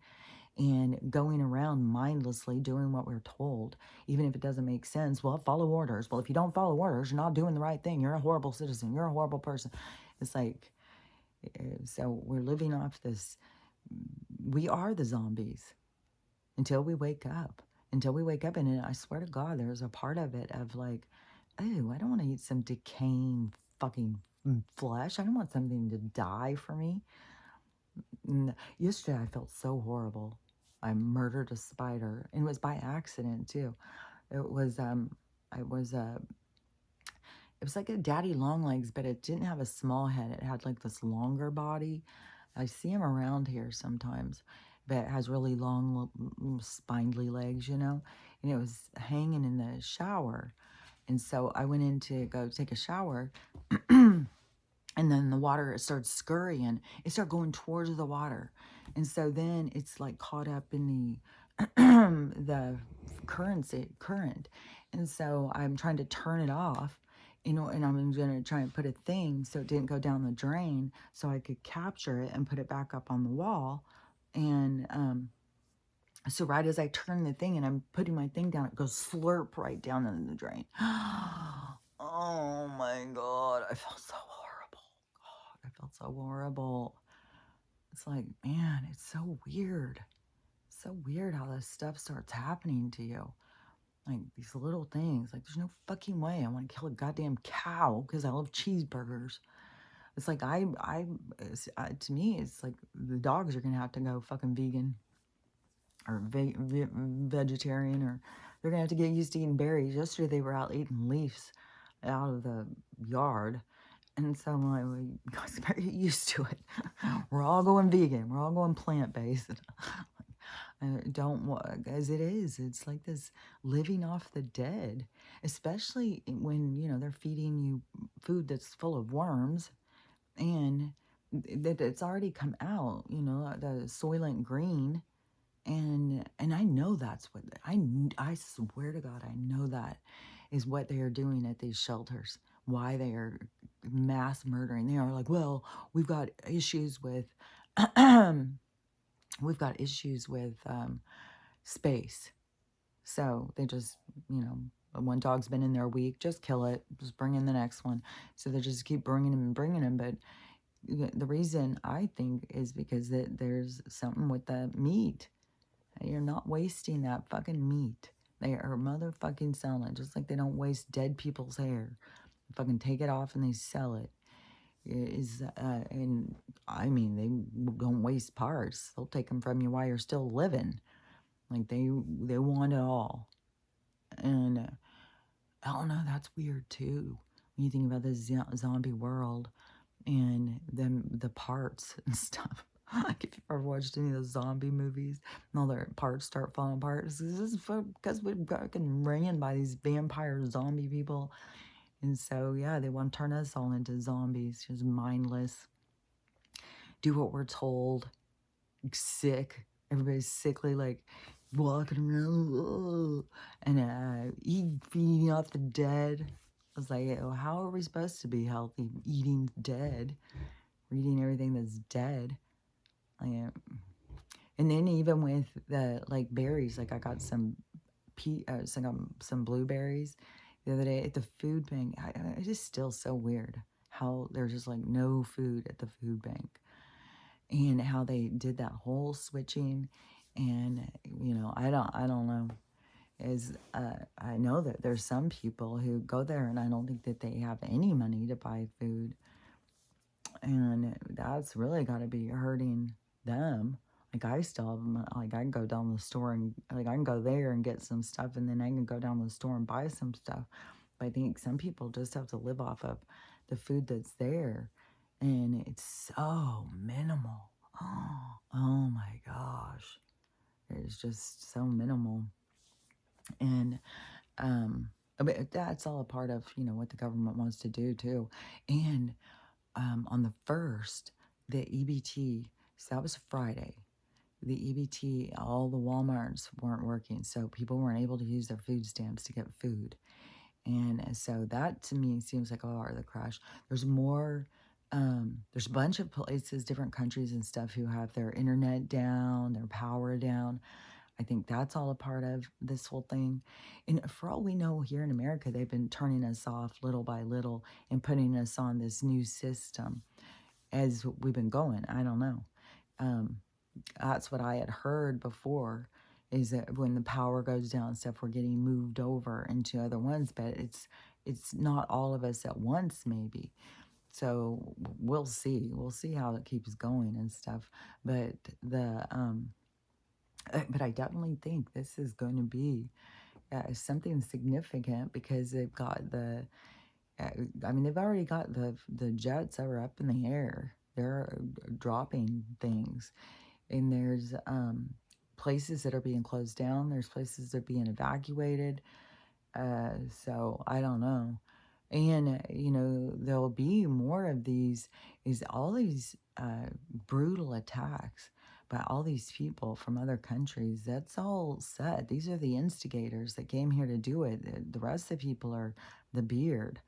and going around mindlessly doing what we're told, even if it doesn't make sense. Well, follow orders. Well, if you don't follow orders, you're not doing the right thing. You're a horrible citizen. You're a horrible person. It's like, so we're living off this. We are the zombies until we wake up. Until we wake up. And I swear to God, there's a part of it of like, oh, I don't want to eat some decaying fucking flesh. I don't want something to die for me. Yesterday, I felt so horrible. I murdered a spider, and it was by accident too. It was it was like a daddy long legs, but it didn't have a small head. It had like this longer body. I see him around here sometimes, but it has really long, spindly legs, and it was hanging in the shower. And so I went in to go take a shower, and then the water started scurrying. It started going towards the water. And so then it's like caught up in the current. And so I'm trying to turn it off, and I'm going to try and put a thing so it didn't go down the drain so I could capture it and put it back up on the wall. And so right as I turn the thing and I'm putting my thing down, it goes slurp right down in the drain. Oh my God, I felt so horrible. God, I felt so horrible. It's like, man, it's so weird. It's so weird how this stuff starts happening to you. Like these little things. Like there's no fucking way I want to kill a goddamn cow because I love cheeseburgers. It's like to me, it's like the dogs are gonna have to go fucking vegan or vegetarian, or they're gonna have to get used to eating berries. Yesterday they were out eating leaves out of the yard, and so I'm like, well, you guys better get used to it. We're all going vegan. We're all going plant-based. And don't want, as it is. It's like this living off the dead, especially when they're feeding you food that's full of worms, and that it's already come out. The Soylent Green. And I know that's what I swear to God, I know that is what they are doing at these shelters. Why they are mass murdering. They are like, well, we've got issues with space. So they just, one dog's been in there a week, just kill it, just bring in the next one. So they just keep bringing them. But the reason I think is because there's something with the meat. You're not wasting that fucking meat. They are motherfucking selling it, just like they don't waste dead people's hair. They fucking take it off and they sell it. And I mean, they don't waste parts. They'll take them from you while you're still living. Like they want it all. And I don't know, that's weird too. When you think about the zombie world and the parts and stuff. Like if you've ever watched any of those zombie movies and all their parts start falling apart, this is because we're fucking ran by these vampire zombie people. And so, yeah, they want to turn us all into zombies, just mindless. Do what we're told. Sick. Everybody's sickly, like walking around and feeding off the dead. was like, oh, how are we supposed to be healthy eating dead, eating everything that's dead? Like, and then even with the like berries, like I got some blueberries the other day at the food bank. It's just still so weird how there's just like no food at the food bank, and how they did that whole switching. And I don't know. I know that there's some people who go there, and I don't think that they have any money to buy food, and that's really got to be hurting them. Like I still have, like I can go down the store and like I can go there and get some stuff, and then I can go down the store and buy some stuff. But I think some people just have to live off of the food that's there, and it's so minimal. Oh my gosh, it's just so minimal, and but that's all a part of what the government wants to do too, and on the 1st, the EBT, so that was Friday, the EBT, all the Walmarts weren't working, so people weren't able to use their food stamps to get food. And so that to me seems like a part of the crash. There's more, there's a bunch of places, different countries and stuff who have their internet down, their power down. I think that's all a part of this whole thing. And for all we know, here in America, they've been turning us off little by little and putting us on this new system as we've been going. I don't know. Um, that's what I had heard before, is that when the power goes down and stuff, we're getting moved over into other ones, but it's not all of us at once, maybe. So we'll see. We'll see how it keeps going and stuff. But but I definitely think this is going to be something significant, because they've got I mean, they've already got the jets that are up in the air. They're dropping things, and there's places that are being closed down. There's places that are being evacuated. So I don't know. And, there'll be more of these, is all these brutal attacks by all these people from other countries. That's all set. These are the instigators that came here to do it. The rest of the people are the beard.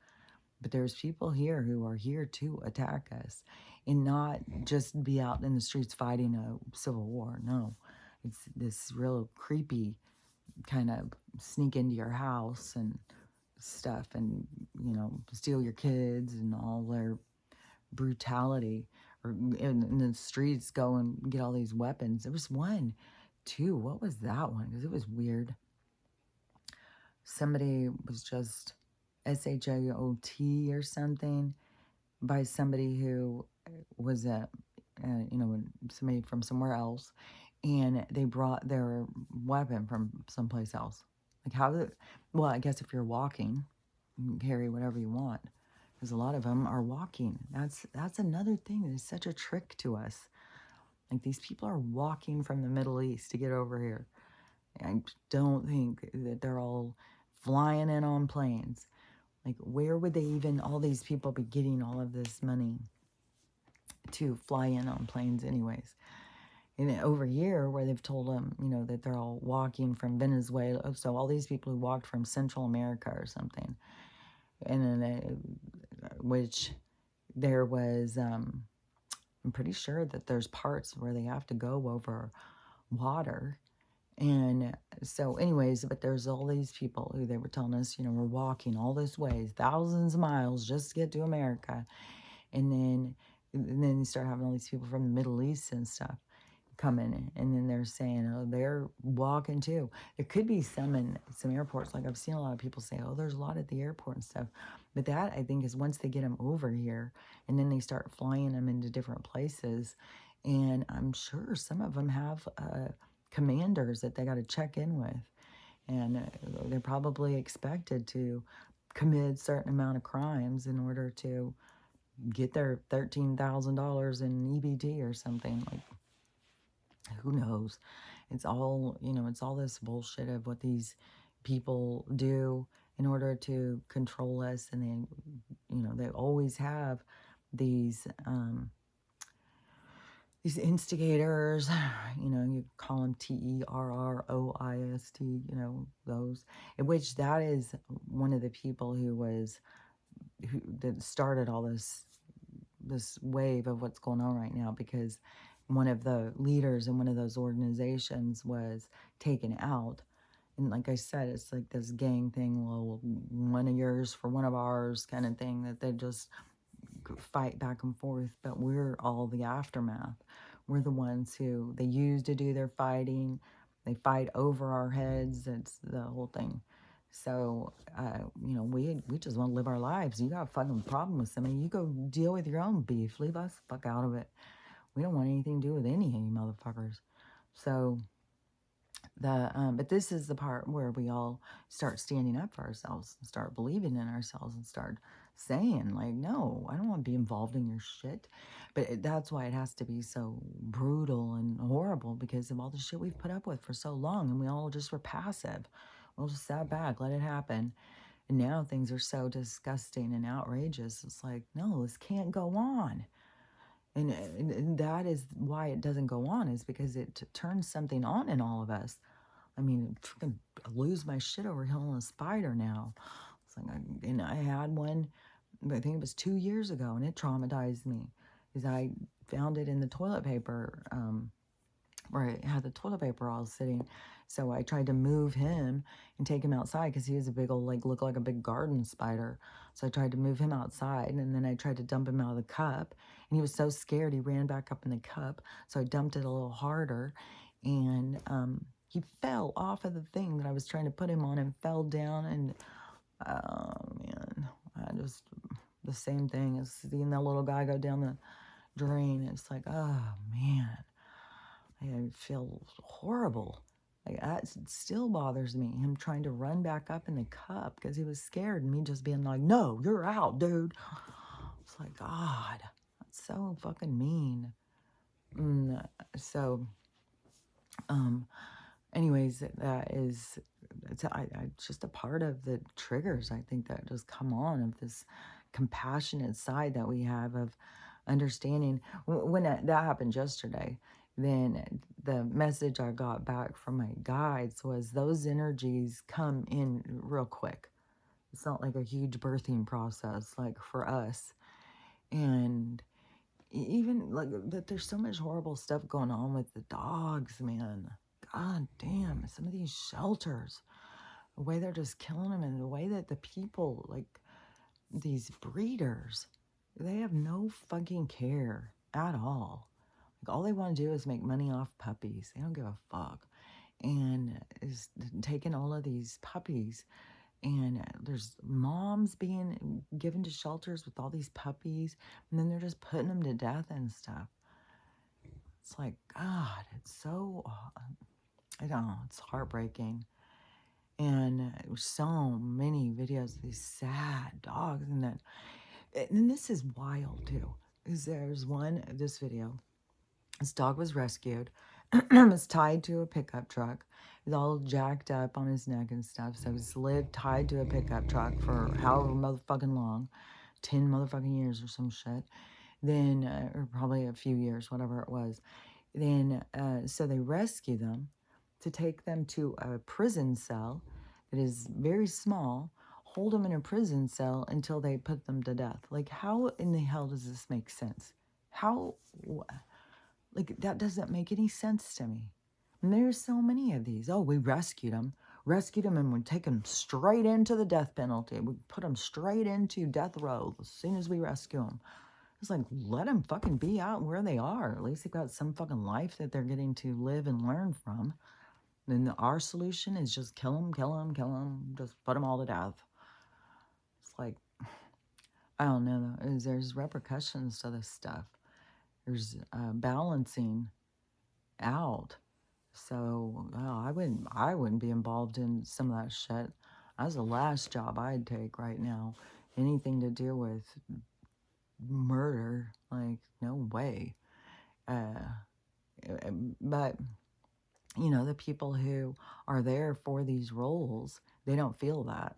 But there's people here who are here to attack us, and not just be out in the streets fighting a civil war. No, it's this real creepy kind of sneak into your house and stuff, and steal your kids and all their brutality, or in the streets go and get all these weapons. There was one too. What was that one? Because it was weird. Somebody was just SHIOT or something by somebody who was somebody from somewhere else, and they brought their weapon from someplace else. Like well, I guess if you're walking, you can carry whatever you want, because a lot of them are walking. That's another thing that is such a trick to us. Like, these people are walking from the Middle East to get over here. I don't think that they're all flying in on planes. Like, where would they even, all these people, be getting all of this money to fly in on planes anyways? And over here, where they've told them, that they're all walking from Venezuela, so all these people who walked from Central America or something, and then which there was, I'm pretty sure that there's parts where they have to go over water. And so anyways, but there's all these people who they were telling us, we're walking all this way, thousands of miles just to get to America. And then you start having all these people from the Middle East and stuff coming, and then they're saying, oh, they're walking too. There could be some in some airports. Like, I've seen a lot of people say, oh, there's a lot at the airport and stuff. But that, I think, is once they get them over here, and then they start flying them into different places. And I'm sure some of them have commanders that they got to check in with, and they're probably expected to commit a certain amount of crimes in order to get their $13,000 in EBT or something. Like, who knows? It's all, it's all this bullshit of what these people do in order to control us. And they always have these instigators, you call them terrorists, nasty, those, in which that is one of the people that started all this wave of what's going on right now, because one of the leaders in one of those organizations was taken out. And like I said, it's like this gang thing, well, one of yours for one of ours kind of thing, that they just fight back and forth. But we're all the aftermath. We're the ones who they use to do their fighting. They fight over our heads. It's the whole thing. So, we just want to live our lives. You got a fucking problem with somebody, you go deal with your own beef. Leave us the fuck out of it. We don't want anything to do with any of you motherfuckers. So, but this is the part where we all start standing up for ourselves and start believing in ourselves and start saying, like, no, I don't want to be involved in your shit. But that's why it has to be so brutal and horrible, because of all the shit we've put up with for so long, and we all just were passive. We'll just sat back, let it happen. And now things are so disgusting and outrageous. It's like, no, this can't go on. And that is why it doesn't go on, is because it turns something on in all of us. I mean, I lose my shit over killing a spider now. It's like, and I had one, I think it was 2 years ago, and it traumatized me, because I found it in the toilet paper, where I had the toilet paper all sitting. So I tried to move him and take him outside, because he was a big old, looked like a big garden spider. So I tried to move him outside, and then I tried to dump him out of the cup. And he was so scared, he ran back up in the cup. So I dumped it a little harder, and he fell off of the thing that I was trying to put him on and fell down. And, oh, man, the same thing as seeing that little guy go down the drain. It's like, oh, man. I feel horrible. That still bothers me. Him trying to run back up in the cup because he was scared, and me just being like, no, you're out, dude. It's like, God, that's so fucking mean. So, anyways, it's just a part of the triggers, I think, that just come on, of this compassionate side that we have of understanding. When that happened yesterday, then the message I got back from my guides was those energies come in real quick. It's not like a huge birthing process like for us. And even like that, there's so much horrible stuff going on with the dogs, man. God damn, some of these shelters, the way they're just killing them, and the way that the people, like these breeders, they have no fucking care at all. Like, all they want to do is make money off puppies. They don't give a fuck. And is taking all of these puppies, and there's moms being given to shelters with all these puppies, and then they're just putting them to death and stuff. It's like, God, it's so, I don't know, it's heartbreaking. And so many videos of these sad dogs, and this is wild too. Is there's this video. This dog was rescued, was tied to a pickup truck. He's all jacked up on his neck and stuff. So he's lived tied to a pickup truck for however motherfucking long, 10 motherfucking years or some shit. Then, or probably a few years, whatever it was. Then, so they rescue them to take them to a prison cell that is very small, hold them in a prison cell until they put them to death. Like, how in the hell does this make sense? How, like, that doesn't make any sense to me. And there's so many of these. Oh, we rescued them, and we take them straight into the death penalty. We put them straight into death row as soon as we rescue them. It's like, let them fucking be out where they are. At least they've got some fucking life that they're getting to live and learn from. Then our solution is just kill them, just put them all to death. It's like, I don't know. There's repercussions to this stuff. There's balancing out. So I wouldn't be involved in some of that shit. That's the last job I'd take right now. Anything to do with murder, like, no way. But the people who are there for these roles, they don't feel that.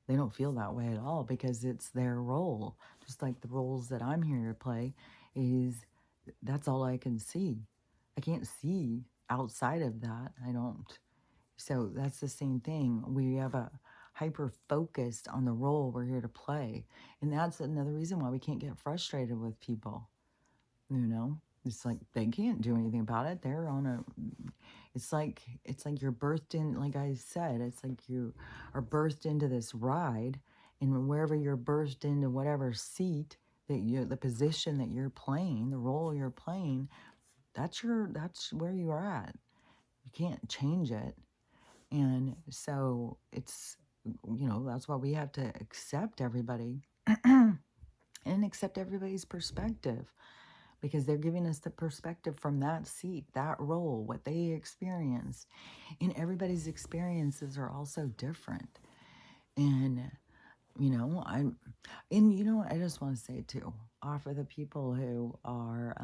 They don't feel that way at all, because it's their role. Just like the roles that I'm here to play that's all I can see. I can't see outside of that. I don't, So that's the same thing. We have a hyper focused on the role we're here to play. And that's another reason why we can't get frustrated with people. You know, it's like they can't do anything about it. They're on a, it's like you're birthed in, like I said, it's like you are birthed into this ride, and wherever you're birthed into whatever seat that you, the position that you're playing, the role you're playing, that's where you are at. You can't change it. And so it's, that's why we have to accept everybody and accept everybody's perspective, because they're giving us the perspective from that seat, that role, what they experienced. And everybody's experiences are also different. And, I just want to say too, for the people who are,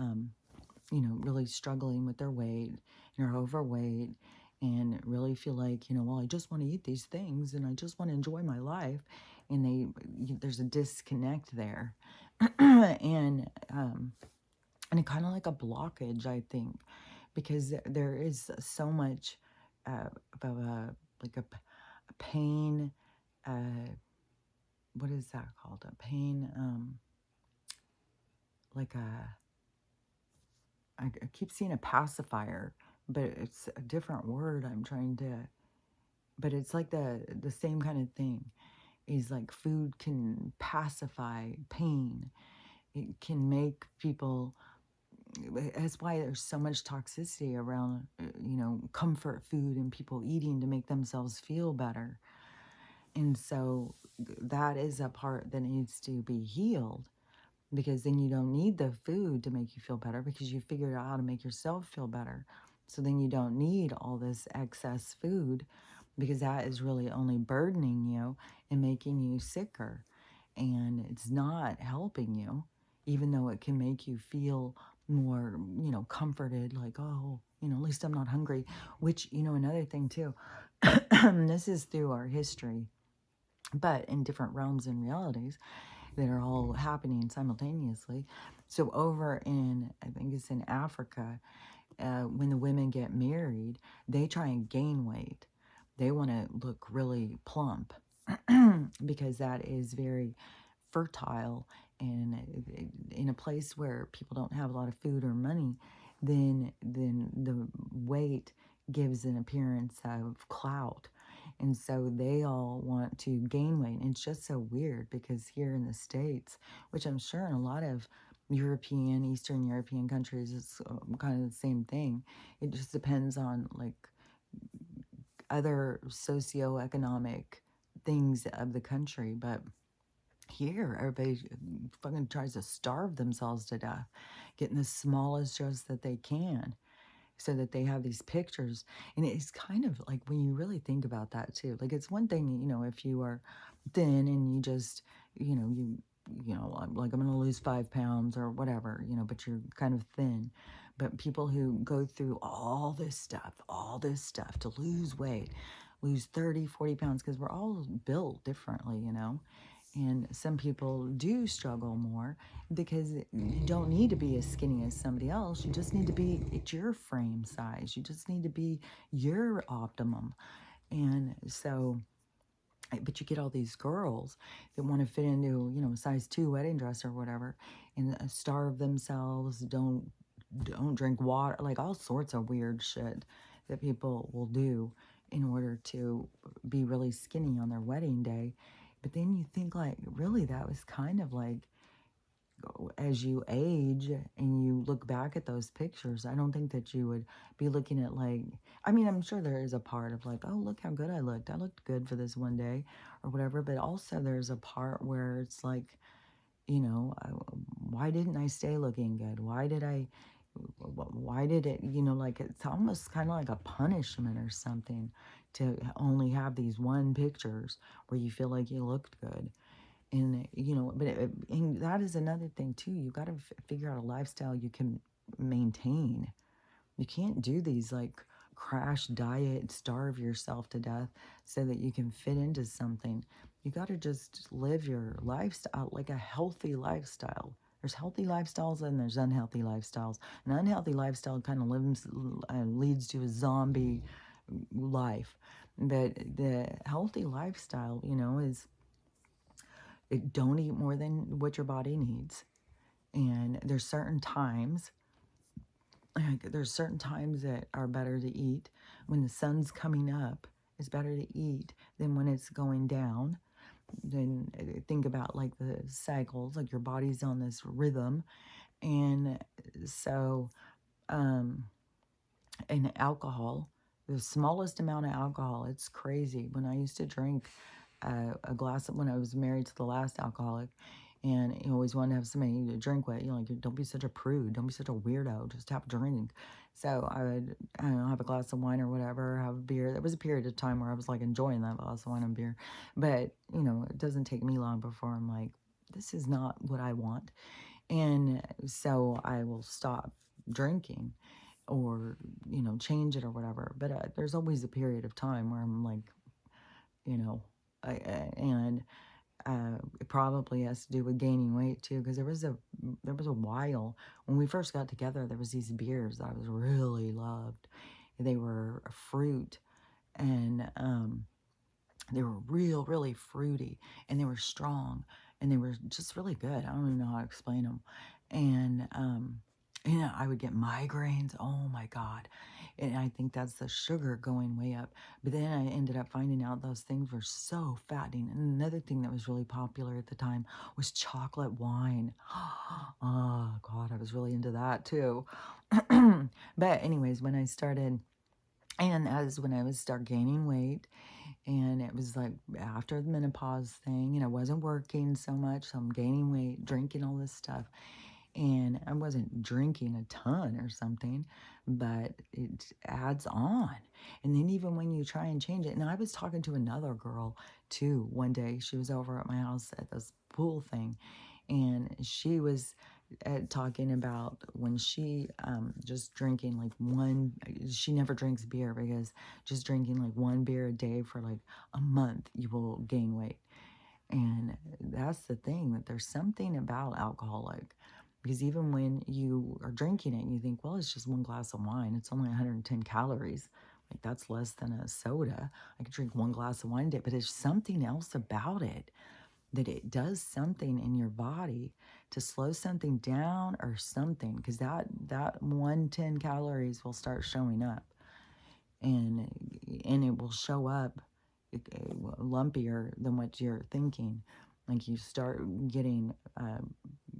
really struggling with their weight and are overweight and really feel like, well, I just want to eat these things and I just want to enjoy my life. And there's a disconnect there. and, and it kind of like a blockage, I think, because there is so much of a, like a pain, uh, what is that called? A pain, like I keep seeing a pacifier, but it's a different word I'm trying to, but it's like the same kind of thing. Is like food can pacify pain. It can make people, that's why there's so much toxicity around, comfort food and people eating to make themselves feel better. And so that is a part that needs to be healed, because then you don't need the food to make you feel better because you figured out how to make yourself feel better. So then you don't need all this excess food, because that is really only burdening you and making you sicker. And it's not helping you, even though it can make you feel more, comforted, like, oh, at least I'm not hungry. Which, another thing too, this is through our history, but in different realms and realities that are all happening simultaneously. So over in, I think it's in Africa, when the women get married, they try and gain weight. They want to look really plump because that is very fertile. And in a place where people don't have a lot of food or money, then the weight gives an appearance of clout. And so they all want to gain weight. And it's just so weird because here in the States, which I'm sure in a lot of Eastern European countries, it's kind of the same thing. It just depends on like other socioeconomic things of the country. But here, everybody fucking tries to starve themselves to death, getting the smallest dress that they can so that they have these pictures. And it's kind of like, when you really think about that too, like it's one thing, if you are thin and you just, like I'm going to lose 5 pounds or whatever, but you're kind of thin. But people who go through all this stuff to lose weight, lose 30, 40 pounds, because we're all built differently, and some people do struggle more because you don't need to be as skinny as somebody else. You just need to be at your frame size. You just need to be your optimum. And so, but you get all these girls that want to fit into, a size 2 wedding dress or whatever, and starve themselves, don't drink water, like all sorts of weird shit that people will do in order to be really skinny on their wedding day. But then you think, like, really, that was kind of like, as you age and you look back at those pictures, I don't think that you would be looking at like, I mean, I'm sure there is a part of like, oh, look how good I looked. I looked good for this one day or whatever. But also there's a part where it's like, why didn't I stay looking good? Why did it, like it's almost kind of like a punishment or something to only have these one pictures where you feel like you looked good. And, and that is another thing too. You got to figure out a lifestyle you can maintain. You can't do these like crash diet, starve yourself to death so that you can fit into something. You got to just live your lifestyle, like a healthy lifestyle. There's healthy lifestyles and there's unhealthy lifestyles. An unhealthy lifestyle kind of leads to a zombie life. But the healthy lifestyle, is don't eat more than what your body needs. And there's certain times that are better to eat. When the sun's coming up, it's better to eat than when it's going down. Then think about like the cycles, like your body's on this rhythm. And so, um, and alcohol, the smallest amount of alcohol, it's crazy. When I used to drink a glass when I was married to the last alcoholic, and you always wanted to have somebody to drink with, like, don't be such a prude, don't be such a weirdo, just have a drink. So I would, I don't know, have a glass of wine or whatever, have a beer. There was a period of time where I was like enjoying that glass of wine and beer, but it doesn't take me long before I'm like, this is not what I want. And so I will stop drinking or, change it or whatever. But there's always a period of time where I'm like, you know, and it probably has to do with gaining weight too, because there was a while when we first got together, there was these beers that I was really loved. They were fruit, and they were really fruity, and they were strong, and they were just really good. I don't even know how to explain them. And I would get migraines. Oh my God. And I think that's the sugar going way up. But then I ended up finding out those things were so fattening. And another thing that was really popular at the time was chocolate wine. Oh God, I was really into that too. But anyways, when I started, and as when I would start gaining weight, and it was like after the menopause thing, and I wasn't working so much, so I'm gaining weight, drinking all this stuff. And I wasn't drinking a ton or something, but it adds on. And then even when you try and change it, and I was talking to another girl too one day. She was over at my house at this pool thing, and she was talking about when she just drinking like she never drinks beer, because just drinking like one beer a day for like a month, you will gain weight. And that's the thing, that there's something about alcoholic, because even when you are drinking it, you think, well, it's just one glass of wine. It's only 110 calories. Like, that's less than a soda. I could drink one glass of wine a day, but there's something else about it, that it does something in your body to slow something down or something, because that 110 calories will start showing up, and it will show up lumpier than what you're thinking. Like, you start getting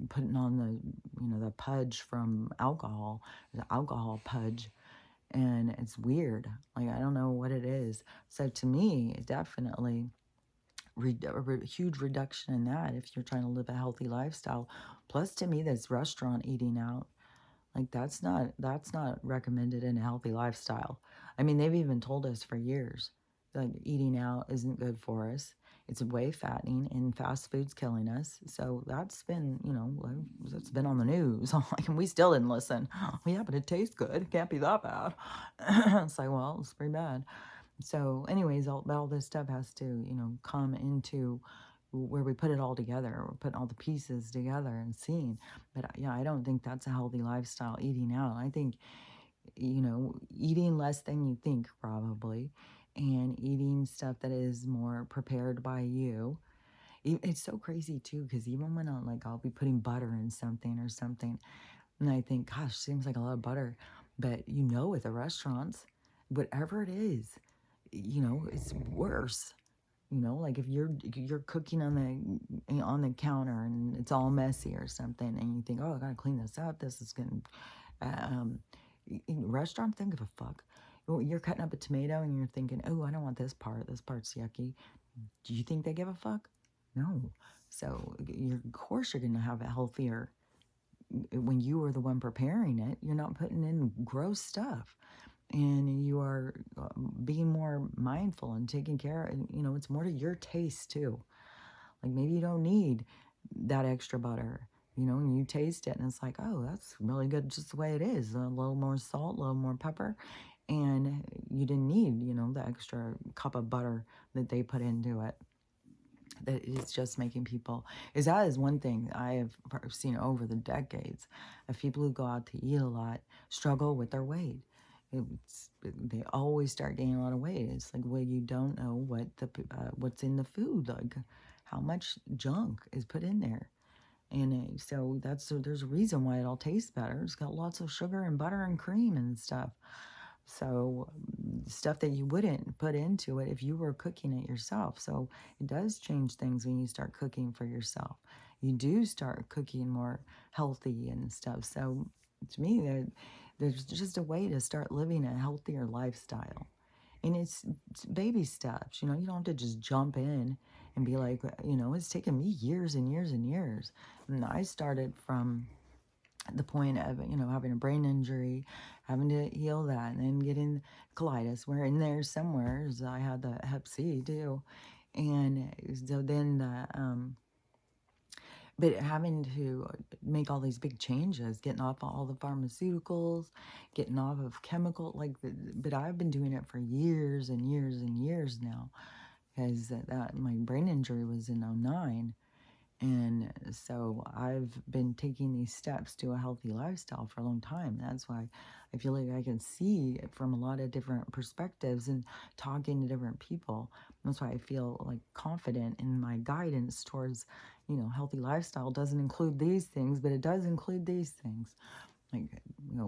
putting on the pudge from alcohol, the alcohol pudge, and it's weird. Like, I don't know what it is. So to me, it definitely a huge reduction in that if you're trying to live a healthy lifestyle. Plus, to me, this restaurant eating out, like, that's not recommended in a healthy lifestyle. I mean, they've even told us for years, like, eating out isn't good for us. It's way fattening, and fast food's killing us. So that's been, that's been on the news. And we still didn't listen. Well, yeah, but it tastes good. It can't be that bad. It's like, well, it's pretty bad. So anyways, all this stuff has to, come into where we put it all together, or put all the pieces together and seeing. But yeah, I don't think that's a healthy lifestyle, eating out. I think, eating less than you think, probably, and eating stuff that is more prepared by you. It's so crazy too, because even when I'll be putting butter in something or something, and I think, gosh, seems like a lot of butter. But at the restaurants, whatever it is, it's worse. Like, if you're cooking on the counter and it's all messy or something, and you think, oh, I gotta clean this up. This is gonna. Um, Restaurants don't give a fuck. You're cutting up a tomato and you're thinking, oh, I don't want this part. This part's yucky. Do you think they give a fuck? No. So of course you're gonna have a healthier. When you are the one preparing it, you're not putting in gross stuff, and you are being more mindful and taking care. And it's more to your taste too. Like, maybe you don't need that extra butter, and you taste it and it's like, oh, that's really good just the way it is. A little more salt, a little more pepper, and you didn't need, the extra cup of butter that they put into it. That is just making people, that is one thing I have seen over the decades, of people who go out to eat a lot struggle with their weight. They always start gaining a lot of weight. It's like, well, you don't know what's in the food, like how much junk is put in there. And so there's a reason why it all tastes better. It's got lots of sugar and butter and cream and stuff. So stuff that you wouldn't put into it if you were cooking it yourself. So it does change things when you start cooking for yourself. You do start cooking more healthy and stuff. So to me, there's just a way to start living a healthier lifestyle. And it's baby steps. You don't have to just jump in and be like, it's taken me years and years and years. And I started from the point of, having a brain injury, having to heal that, and then getting colitis, where in there somewhere I had the hep C too. And so then but having to make all these big changes, getting off all the pharmaceuticals, getting off of chemical, but I've been doing it for years and years and years now, because my brain injury was in '09. And so I've been taking these steps to a healthy lifestyle for a long time. That's why I feel like I can see it from a lot of different perspectives and talking to different people. That's why I feel like confident in my guidance towards, healthy lifestyle doesn't include these things, but it does include these things. Like,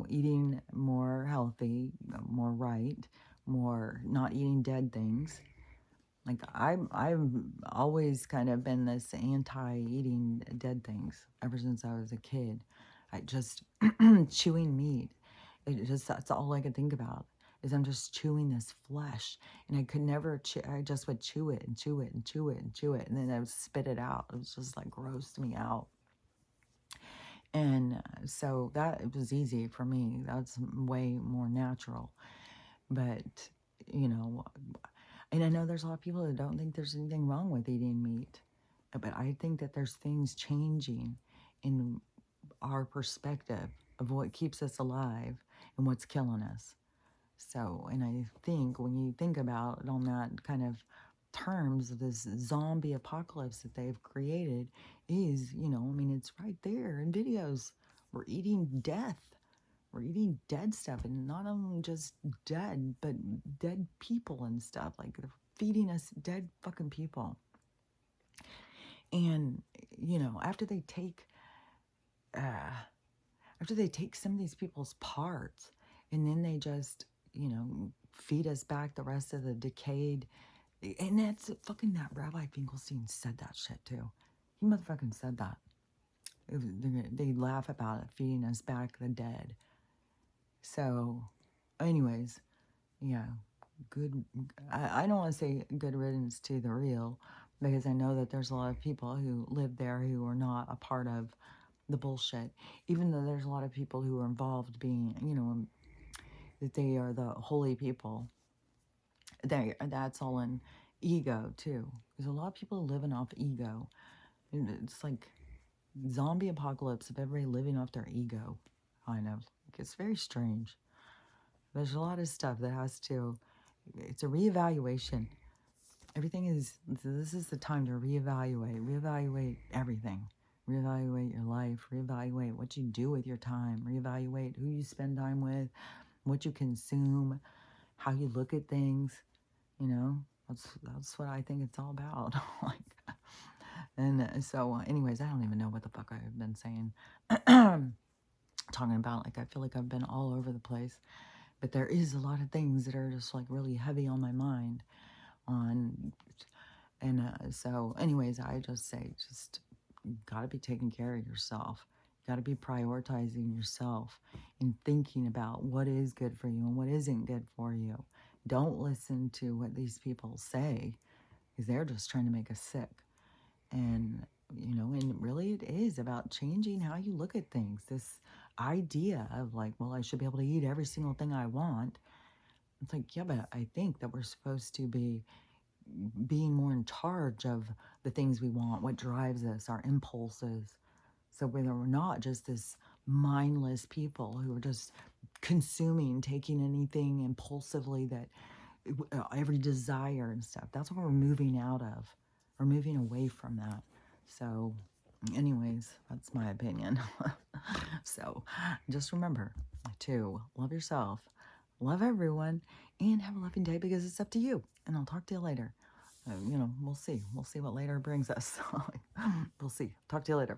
eating more healthy, more right, more not eating dead things. Like I've always kind of been this anti-eating dead things ever since I was a kid. I just chewing meat. That's all I could think about is I'm just chewing this flesh, and I could never chew. I just would chew it and chew it and chew it and chew it, and then I would spit it out. It was just like grossed me out. And so that it was easy for me. That's way more natural. But you know, and I know there's a lot of people that don't think there's anything wrong with eating meat, but I think that there's things changing in our perspective of what keeps us alive and what's killing us. So, and I think when you think about it on that kind of terms, this zombie apocalypse that they've created is, it's right there in videos. We're eating death. We're eating dead stuff, and not only just dead, but dead people and stuff. Like, they're feeding us dead fucking people. And, after they take some of these people's parts, and then they just, feed us back the rest of the decayed. And that's fucking, that Rabbi Finkelstein said that shit too. He motherfucking said that. They laugh about it, feeding us back the dead. So, anyways, yeah, I don't want to say good riddance to the real, because I know that there's a lot of people who live there who are not a part of the bullshit, even though there's a lot of people who are involved being, that they are the holy people. That's all in ego too. There's a lot of people living off ego. It's like zombie apocalypse of everybody living off their ego, kind of. It's very strange. There's a lot of stuff that has to, it's a reevaluation. This is the time to reevaluate everything. Reevaluate your life, reevaluate what you do with your time, reevaluate who you spend time with, what you consume, how you look at things, that's what I think it's all about. So anyways, I don't even know what the fuck I've been saying. Talking about, I feel like I've been all over the place, but there is a lot of things that are just really heavy on my mind so anyways, I just say, you gotta be taking care of yourself. You gotta be prioritizing yourself and thinking about what is good for you and what isn't good for you. Don't listen to what these people say, because they're just trying to make us sick. And and really it is about changing how you look at things. This idea of well, I should be able to eat every single thing I want. It's like, yeah, but I think that we're supposed to be being more in charge of the things we want, what drives us, our impulses. So whether we're not just this mindless people who are just consuming, taking anything impulsively, that every desire and stuff, that's what we're moving out of. We're moving away from that. So anyways, that's my opinion. So just remember to love yourself, love everyone, and have a loving day because it's up to you. And I'll talk to you later. We'll see. We'll see what later brings us. We'll see. Talk to you later.